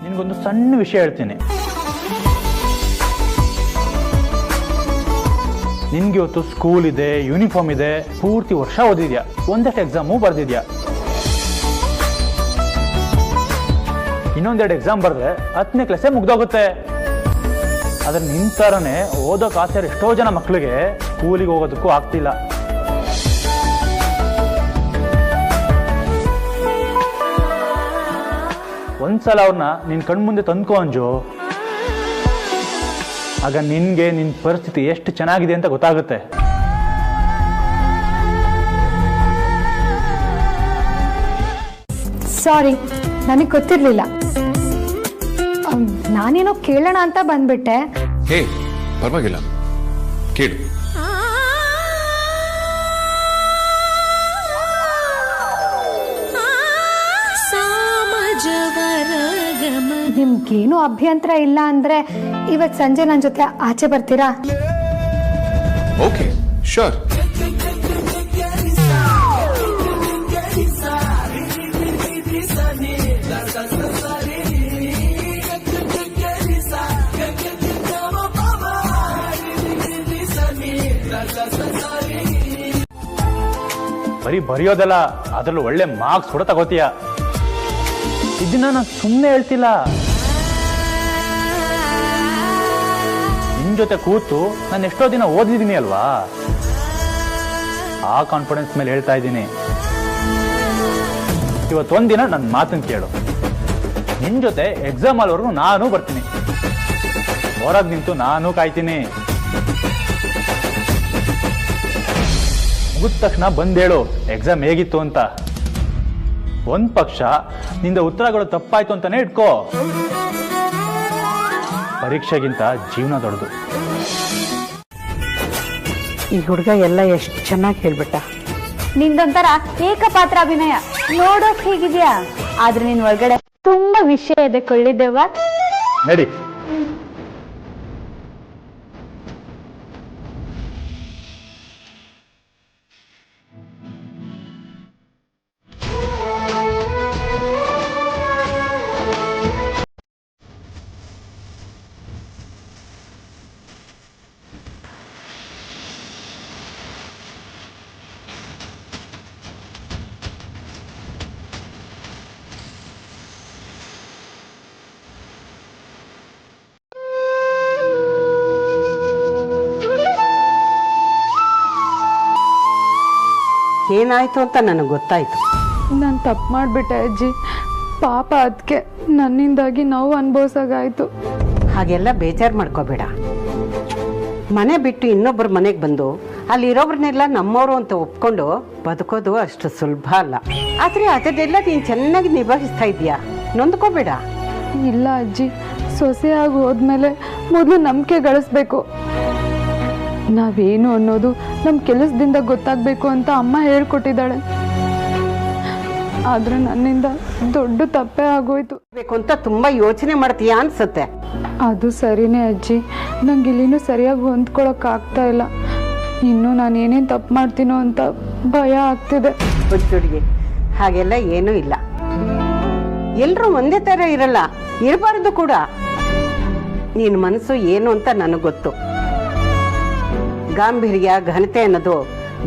ನಿನ್ಗೊಂದು ಸಣ್ಣ ವಿಷಯ ಹೇಳ್ತೀನಿ. ನಿನ್ಗೆ ಇವತ್ತು ಸ್ಕೂಲ್ ಇದೆ, ಯೂನಿಫಾರ್ಮ್ ಇದೆ, ಪೂರ್ತಿ ವರ್ಷ ಓದಿದ್ಯಾ, ಒಂದಷ್ಟು ಎಕ್ಸಾಮು ಬರ್ದಿದ್ಯಾ. ಇನ್ನೊಂದೆರಡು ಎಕ್ಸಾಮ್ ಬರೆದ್ರೆ 10ನೇ ಕ್ಲಾಸೇ ಮುಗ್ದೋಗುತ್ತೆ. ಆದ್ರೆ ನಿನ್ ಥರನೇ ಓದೋಕೆ ಆಸೆ ಎಷ್ಟೋ ಜನ ಮಕ್ಕಳಿಗೆ ಸ್ಕೂಲಿಗೆ ಹೋಗೋದಕ್ಕೂ ಆಗ್ತಿಲ್ಲ. ಒಂದ್ಸಲ ಅವ್ರನ್ನ ನಿನ್ ಕಣ್ಮುಂದೆ ತಂದ್ಕೋ ಅಂಜು, ಆಗ ನಿನ್ಗೆ ನಿನ್ ಪರಿಸ್ಥಿತಿ ಎಷ್ಟು ಚೆನ್ನಾಗಿದೆ ಅಂತ ಗೊತ್ತಾಗುತ್ತೆ. ಸಾರಿ, ನನಗೆ ಗೊತ್ತಿರಲಿಲ್ಲ. ನಾನೇನೋ ಕೇಳೋಣ ಅಂತ ಬಂದ್ಬಿಟ್ಟೆ. ಹೇ, ಪರವಾಗಿಲ್ಲ, ಕೇಳು. ನಿಮ್ಗೇನು ಅಭ್ಯಂತರ ಇಲ್ಲ ಅಂದ್ರೆ ಇವತ್ತು ಸಂಜೆ ನನ್ನ ಜೊತೆ ಆಚೆ ಬರ್ತೀರಾ? Okay, sure. ಬರೀ ಬರೆಯೋದಲ್ಲ, ಅದ್ರಲ್ಲೂ ಒಳ್ಳೆ ಮಾರ್ಕ್ಸ್ ಕೂಡ ತಗೋತೀಯ. ಇದನ್ನ ನಾನು ಸುಮ್ಮನೆ ಹೇಳ್ತಿಲ್ಲ. ನಿನ್ ಜೊತೆ ಕೂತು ನಾನು ಎಷ್ಟೋ ದಿನ ಓದಿದ್ದೀನಿ ಅಲ್ವಾ, ಆ ಕಾನ್ಫಿಡೆನ್ಸ್ ಮೇಲೆ ಹೇಳ್ತಾ ಇದ್ದೀನಿ. ಇವತ್ತೊಂದಿನ ನನ್ನ ಮಾತನ್ನು ಕೇಳು. ನಿನ್ ಜೊತೆ ಎಕ್ಸಾಮ್ ಅಲ್ವರೆಗೂ ನಾನು ಬರ್ತೀನಿ. ಹೊರಗೆ ನಿಂತು ನಾನು ಕಾಯ್ತೀನಿ. ಮುಗಿದ ತಕ್ಷಣ ಬಂದೇಳು ಎಕ್ಸಾಮ್ ಹೇಗಿತ್ತು ಅಂತ. ಒಂದ್ ಪಕ್ಷ ನಿಂದ ಉತ್ತರಗಳು ತಪ್ಪಾಯ್ತು ಅಂತಾನೆ ಇಟ್ಕೋ. ಪರೀಕ್ಷೆಗಿಂತ ಜೀವನ ದೊಡ್ಡದು. ಈ ಹುಡುಗ ಎಲ್ಲ ಎಷ್ಟು ಚೆನ್ನಾಗಿ ಹೇಳ್ಬಿಟ್ಟ. ನಿಂದೊಂಥರ ಏಕಪಾತ್ರ ಅಭಿನಯ ನೋಡೋಕ್ ಹೇಗಿದ್ಯಾ, ಆದ್ರೆ ನಿನ್ ಒಳಗಡೆ ತುಂಬಾ ವಿಷಯ ಇದೆ ಕೊಳ್ಳಿದ್ದೇವ. ನಡಿ. ಏನಾಯ್ತು ಅಂತ ನನಗೆ ಗೊತ್ತಾಯ್ತು. ನಾನು ತಪ್ಪು ಮಾಡಿಬಿಟ್ಟೆ ಅಜ್ಜಿ. ಪಾಪ ಅದಕ್ಕೆ ನನ್ನಿಂದಾಗಿ ನೋವು ಅನುಭವಿಸಾಗಾಯ್ತು. ಹಾಗೆಲ್ಲ ಬೇಜಾರು ಮಾಡ್ಕೋಬೇಡ. ಮನೆ ಬಿಟ್ಟು ಇನ್ನೊಬ್ಬರ ಮನೆಗೆ ಬಂದು ಅಲ್ಲಿರೋಬ್ರನ್ನೆಲ್ಲ ನಮ್ಮವರು ಅಂತ ಒಪ್ಕೊಂಡು ಬದುಕೋದು ಅಷ್ಟು ಸುಲಭ ಅಲ್ಲ. ಆದರೆ ಅದನ್ನೆಲ್ಲ ನೀನು ಚೆನ್ನಾಗಿ ನಿಭಾಯಿಸ್ತಾ ಇದೀಯಾ, ನೊಂದ್ಕೋಬೇಡ. ಇಲ್ಲ ಅಜ್ಜಿ, ಸೊಸೆಯಾಗಿ ಹೋದ್ಮೇಲೆ ಮೊದಲು ನಂಬಿಕೆ ಗಳಿಸ್ಬೇಕು. ನಾವೇನು ಅನ್ನೋದು ನಮ್ಮ ಕೆಲಸದಿಂದ ಗೊತ್ತಾಗಬೇಕು ಅಂತ ಅಮ್ಮ ಹೇಳ್ಕೊಟ್ಟಿದ್ದಾಳೆ. ಆದ್ರೆ ನನ್ನಿಂದ ದೊಡ್ಡ ತಪ್ಪೇ ಆಗೋಯ್ತು ಬೇಕು ಅಂತ ತುಂಬಾ ಯೋಚನೆ ಮಾಡ್ತೀಯಾ ಅನ್ಸುತ್ತೆ. ಅದು ಸರಿನೇ ಅಜ್ಜಿ, ನಂಗೆ ಇಲ್ಲಿನೂ ಸರಿಯಾಗಿ ಹೊಂದ್ಕೊಳಕ್ ಆಗ್ತಾ ಇಲ್ಲ. ಇನ್ನು ನಾನು ಏನೇನು ತಪ್ಪು ಮಾಡ್ತೀನೋ ಅಂತ ಭಯ ಆಗ್ತಿದೆ. ಹುಚ್ಚುಡ್ಗಿ, ಹಾಗೆಲ್ಲ ಏನೂ ಇಲ್ಲ. ಎಲ್ರೂ ಒಂದೇ ತರ ಇರಲ್ಲ, ಇರಬಾರ್ದು ಕೂಡ. ನಿನ್ನ ಮನಸ್ಸು ಏನು ಅಂತ ನನಗೆ ಗೊತ್ತು. ಗಾಂಭೀರ್ಯ ಘನತೆ ಅನ್ನೋದು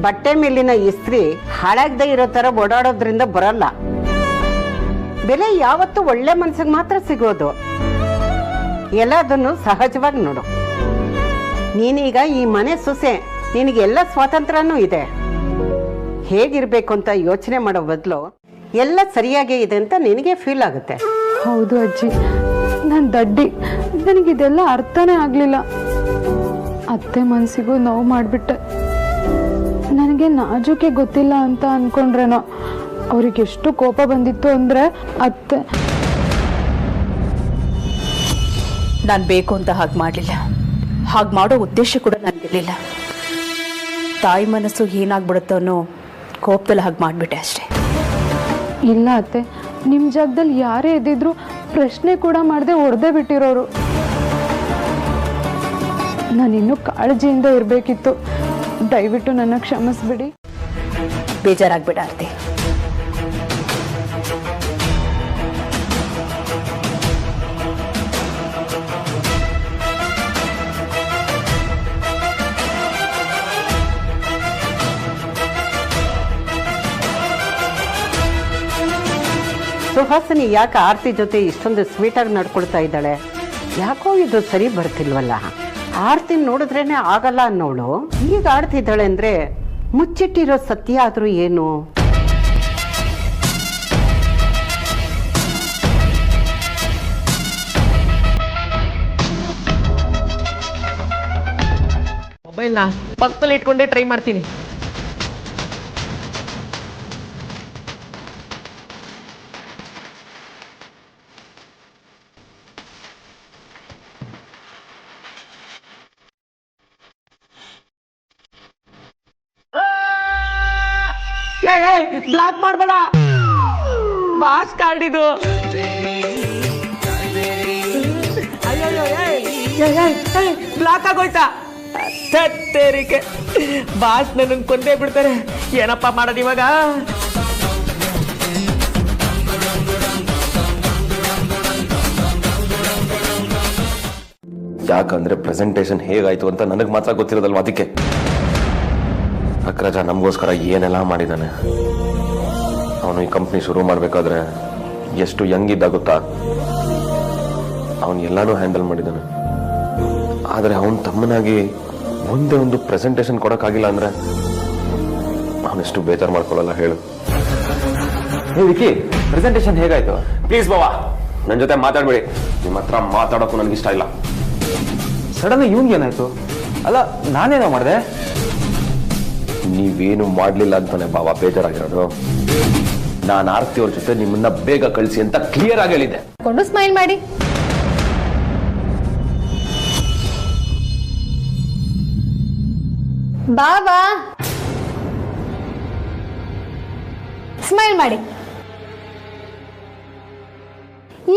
ಬಟ್ಟೆ ಮೇಲಿನ ಇಸ್ತ್ರಿ ಹಾಳಾಗದೆ ಇರೋ ತರ ಓಡಾಡೋದ್ರಿಂದ ಬರಲ್ಲ. ಬೆಲೆ ಯಾವತ್ತೂ ಒಳ್ಳೆ ಮನ್ಸಿಗೆ ಮಾತ್ರ ಸಿಗೋದು. ಎಲ್ಲದನ್ನು ಸಹಜವಾಗಿ ನೋಡು. ನೀನೀಗ ಈ ಮನೆ ಸೊಸೆ, ನಿನಗೆಲ್ಲ ಸ್ವಾತಂತ್ರ್ಯನೂ ಇದೆ. ಹೇಗಿರ್ಬೇಕು ಅಂತ ಯೋಚನೆ ಮಾಡೋ ಬದಲು ಎಲ್ಲ ಸರಿಯಾಗೇ ಇದೆ ಅಂತ ನಿನಗೆ ಫೀಲ್ ಆಗುತ್ತೆ. ಹೌದು ಅಜ್ಜಿ, ನಾನು ದಡ್ಡಿ, ನನಗಿದೆಲ್ಲ ಅರ್ಥನೇ ಆಗಲಿಲ್ಲ. ಅತ್ತೆ ಮನಸ್ಸಿಗೂ ನೋವು ಮಾಡಿಬಿಟ್ಟೆ. ನನಗೆ ನಾಜೂಕೆ ಗೊತ್ತಿಲ್ಲ ಅಂತ ಅನ್ಕೊಂಡ್ರೇನೋ, ಅವ್ರಿಗೆ ಎಷ್ಟು ಕೋಪ ಬಂದಿತ್ತು ಅಂದರೆ ಅತ್ತೆ. ನಾನು ಬೇಕು ಅಂತ ಹಾಗೆ ಮಾಡಲಿಲ್ಲ. ಹಾಗೆ ಮಾಡೋ ಉದ್ದೇಶ ಕೂಡ ನನಗಿರಲಿಲ್ಲ. ತಾಯಿ ಮನಸ್ಸು ಏನಾಗ್ಬಿಡುತ್ತೋ ಅನ್ನೋ ಕೋಪದಲ್ಲಿ ಹಾಗೆ ಮಾಡಿಬಿಟ್ಟೆ ಅಷ್ಟೇ. ಇಲ್ಲ ಅತ್ತೆ, ನಿಮ್ಮ ಜಾಗದಲ್ಲಿ ಯಾರೇ ಇದ್ದಿದ್ರು ಪ್ರಶ್ನೆ ಕೂಡ ಮಾಡದೆ ಹೊಡೆದೇ ಬಿಟ್ಟಿರೋರು. ನಾನಿನ್ನೂ ಕಾಳಜಿಯಿಂದ ಇರಬೇಕಿತ್ತು. ದಯವಿಟ್ಟು ನನ್ನ ಕ್ಷಮಿಸ್ಬಿಡಿ. ಬೇಜಾರಾಗ್ಬೇಡ ಆರ್ತಿ. ಸುಹಾಸಿನಿ ಯಾಕೆ ಆರ್ತಿ ಜೊತೆ ಇಷ್ಟೊಂದು ಸ್ವೀಟಾಗಿ ನಡ್ಕೊಳ್ತಾ ಇದ್ದಾಳೆ? ಯಾಕೋ ಇದು ಸರಿ ಬರ್ತಿಲ್ವಲ್ಲ. ಆರ್ತಿ ನೋಡಿದ್ರೇನೆ ಆಗಲ್ಲ ಅನ್ನೋಳು ಈಗ ಆಡ್ತಿದ್ದಾಳೆ ಅಂದ್ರೆ ಮುಚ್ಚಿಟ್ಟಿರೋ ಸತ್ಯ ಆದ್ರೂ ಏನು? ಮೊಬೈಲ್ನ ಪಕ್ಕದಲ್ಲಿ ಇಟ್ಕೊಂಡೇ ಟ್ರೈ ಮಾಡ್ತೀನಿ. ಬ್ಲಾಕ್ ಮಾಡಬೇಡ, ಬಾಸ್ ಕಾರ್ಡ್ ಇದು. ಬ್ಲಾಕ್ ಆಗೋಯ್ತಾ? ತತ್ತೇರಿಕೆ, ಬಾಸ್ ನನ್ನ ಕೊಂದೇ ಬಿಡ್ತಾರೆ. ಏನಪ್ಪ ಮಾಡೋದು ಇವಾಗ? ಯಾಕಂದ್ರೆ ಪ್ರೆಸೆಂಟೇಷನ್ ಹೇಗಾಯ್ತು ಅಂತ ನನಗೆ ಮಾತ್ರ ಗೊತ್ತಿರೋದಲ್ವ. ಅದಕ್ಕೆ ಅಗ್ರಜ ನಮಗೋಸ್ಕರ ಏನೆಲ್ಲ ಮಾಡಿದ್ದಾನೆ. ಅವನು ಈ ಕಂಪ್ನಿ ಶುರು ಮಾಡಬೇಕಾದ್ರೆ ಎಷ್ಟು ಯಂಗ್ ಗೊತ್ತಾ? ಅವನು ಎಲ್ಲಾನು ಹ್ಯಾಂಡಲ್ ಮಾಡಿದ್ದಾನೆ. ಆದರೆ ಅವನ ತಮ್ಮನಾಗಿ ಒಂದೇ ಒಂದು ಪ್ರೆಸೆಂಟೇಷನ್ ಕೊಡೋಕ್ಕಾಗಿಲ್ಲ ಅಂದ್ರೆ ಅವನೆಷ್ಟು ಬೇಜಾರು ಮಾಡ್ಕೊಳ್ಳಲ್ಲ ಹೇಳು. ವಿಕಿ, ಪ್ರೆಸೆಂಟೇಷನ್ ಹೇಗಾಯ್ತು? ಪ್ಲೀಸ್ ಬಾವಾ, ನನ್ನ ಜೊತೆ ಮಾತಾಡ್ಬೇಡಿ. ನಿಮ್ಮ ಹತ್ರ ಮಾತಾಡೋಕ್ಕೂ ನನಗಿಷ್ಟ ಇಲ್ಲ. ಸಡನ್ ಇವನ್ಗೆ ಏನಾಯ್ತು? ಅಲ್ಲ, ನಾನೇನೋ ಮಾಡಿದೆ? ನೀವೇನು ಮಾಡ್ಲಿಲ್ಲ ಅಂತಾನೆ ಬಾವಾ ಬೇಜಾರಾಗಿರೋದು. ನಾನು ಆರ್ತಿ ಅವ್ರ ಜೊತೆ ನಿಮ್ಮನ್ನ ಬೇಗ ಕಳಿಸಿ ಅಂತ ಕ್ಲಿಯರ್ ಆಗಿ ಹೇಳಿದ್ದೆ. ಸ್ಮೈಲ್ ಮಾಡಿ. ಬಾಬಾ ಸ್ಮೈಲ್ ಮಾಡಿ.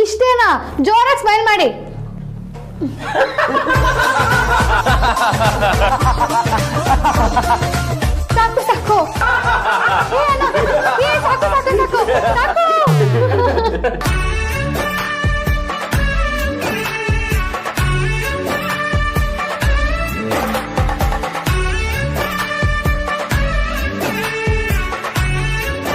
ಇಷ್ಟೇನಾ? ಜೋರಾಗಿ ಸ್ಮೈಲ್ ಮಾಡಿ. ಸಾಕು ಸಾಕು, ಸಾಕು ಸಾಕು ಸಾಕು ಸಾಕು.